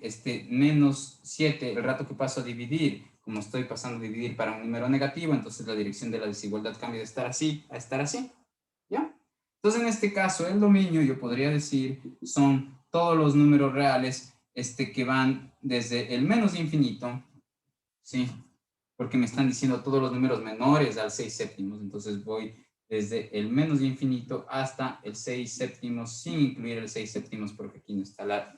menos 7, el rato que paso a dividir, como estoy pasando a dividir para un número negativo, entonces la dirección de la desigualdad cambia de estar así a estar así, ¿ya? Entonces, en este caso, el dominio, yo podría decir, son todos los números reales que van desde el menos infinito, ¿sí? Porque me están diciendo todos los números menores al 6 séptimos, entonces voy desde el menos infinito hasta el 6 séptimos, sin incluir el 6 séptimos, porque aquí no está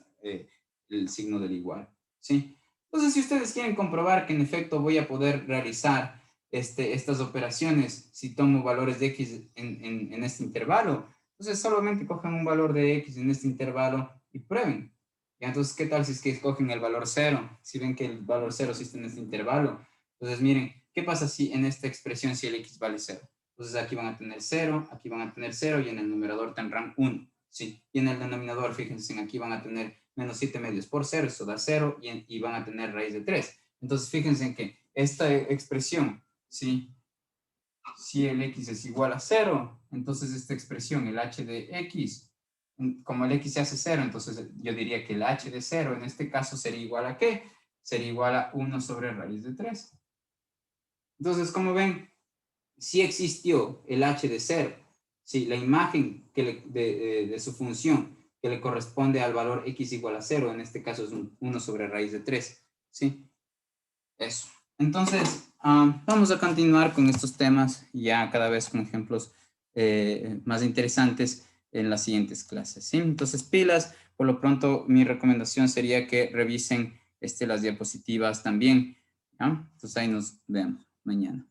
el signo del igual, ¿sí? Entonces, si ustedes quieren comprobar que en efecto voy a poder realizar estas operaciones si tomo valores de x en este intervalo, entonces solamente cojan un valor de x en este intervalo y prueben. Y entonces, ¿qué tal si es que escogen el valor 0? Si ven que el valor 0 existe en este intervalo. Entonces, miren, ¿qué pasa si en esta expresión si el x vale 0? Entonces, aquí van a tener 0, aquí van a tener 0 y en el numerador tendrán 1. ¿Sí? Y en el denominador, fíjense, aquí van a tener menos 7 medios por 0, eso da 0 y van a tener raíz de 3. Entonces, fíjense en que esta expresión, ¿sí? Si el x es igual a 0, entonces esta expresión, el h de x, como el x se hace 0, entonces yo diría que el h de 0 en este caso sería igual a ¿qué? Sería igual a 1 sobre raíz de 3. Entonces, como ven, sí existió el h de 0. Sí, la imagen de su función que le corresponde al valor x igual a 0, en este caso es 1 sobre raíz de 3. ¿Sí? Eso. Entonces, vamos a continuar con estos temas ya cada vez con ejemplos más interesantes en las siguientes clases. ¿Sí? Entonces, pilas, por lo pronto mi recomendación sería que revisen las diapositivas también. ¿Ya? Entonces ahí nos vemos mañana.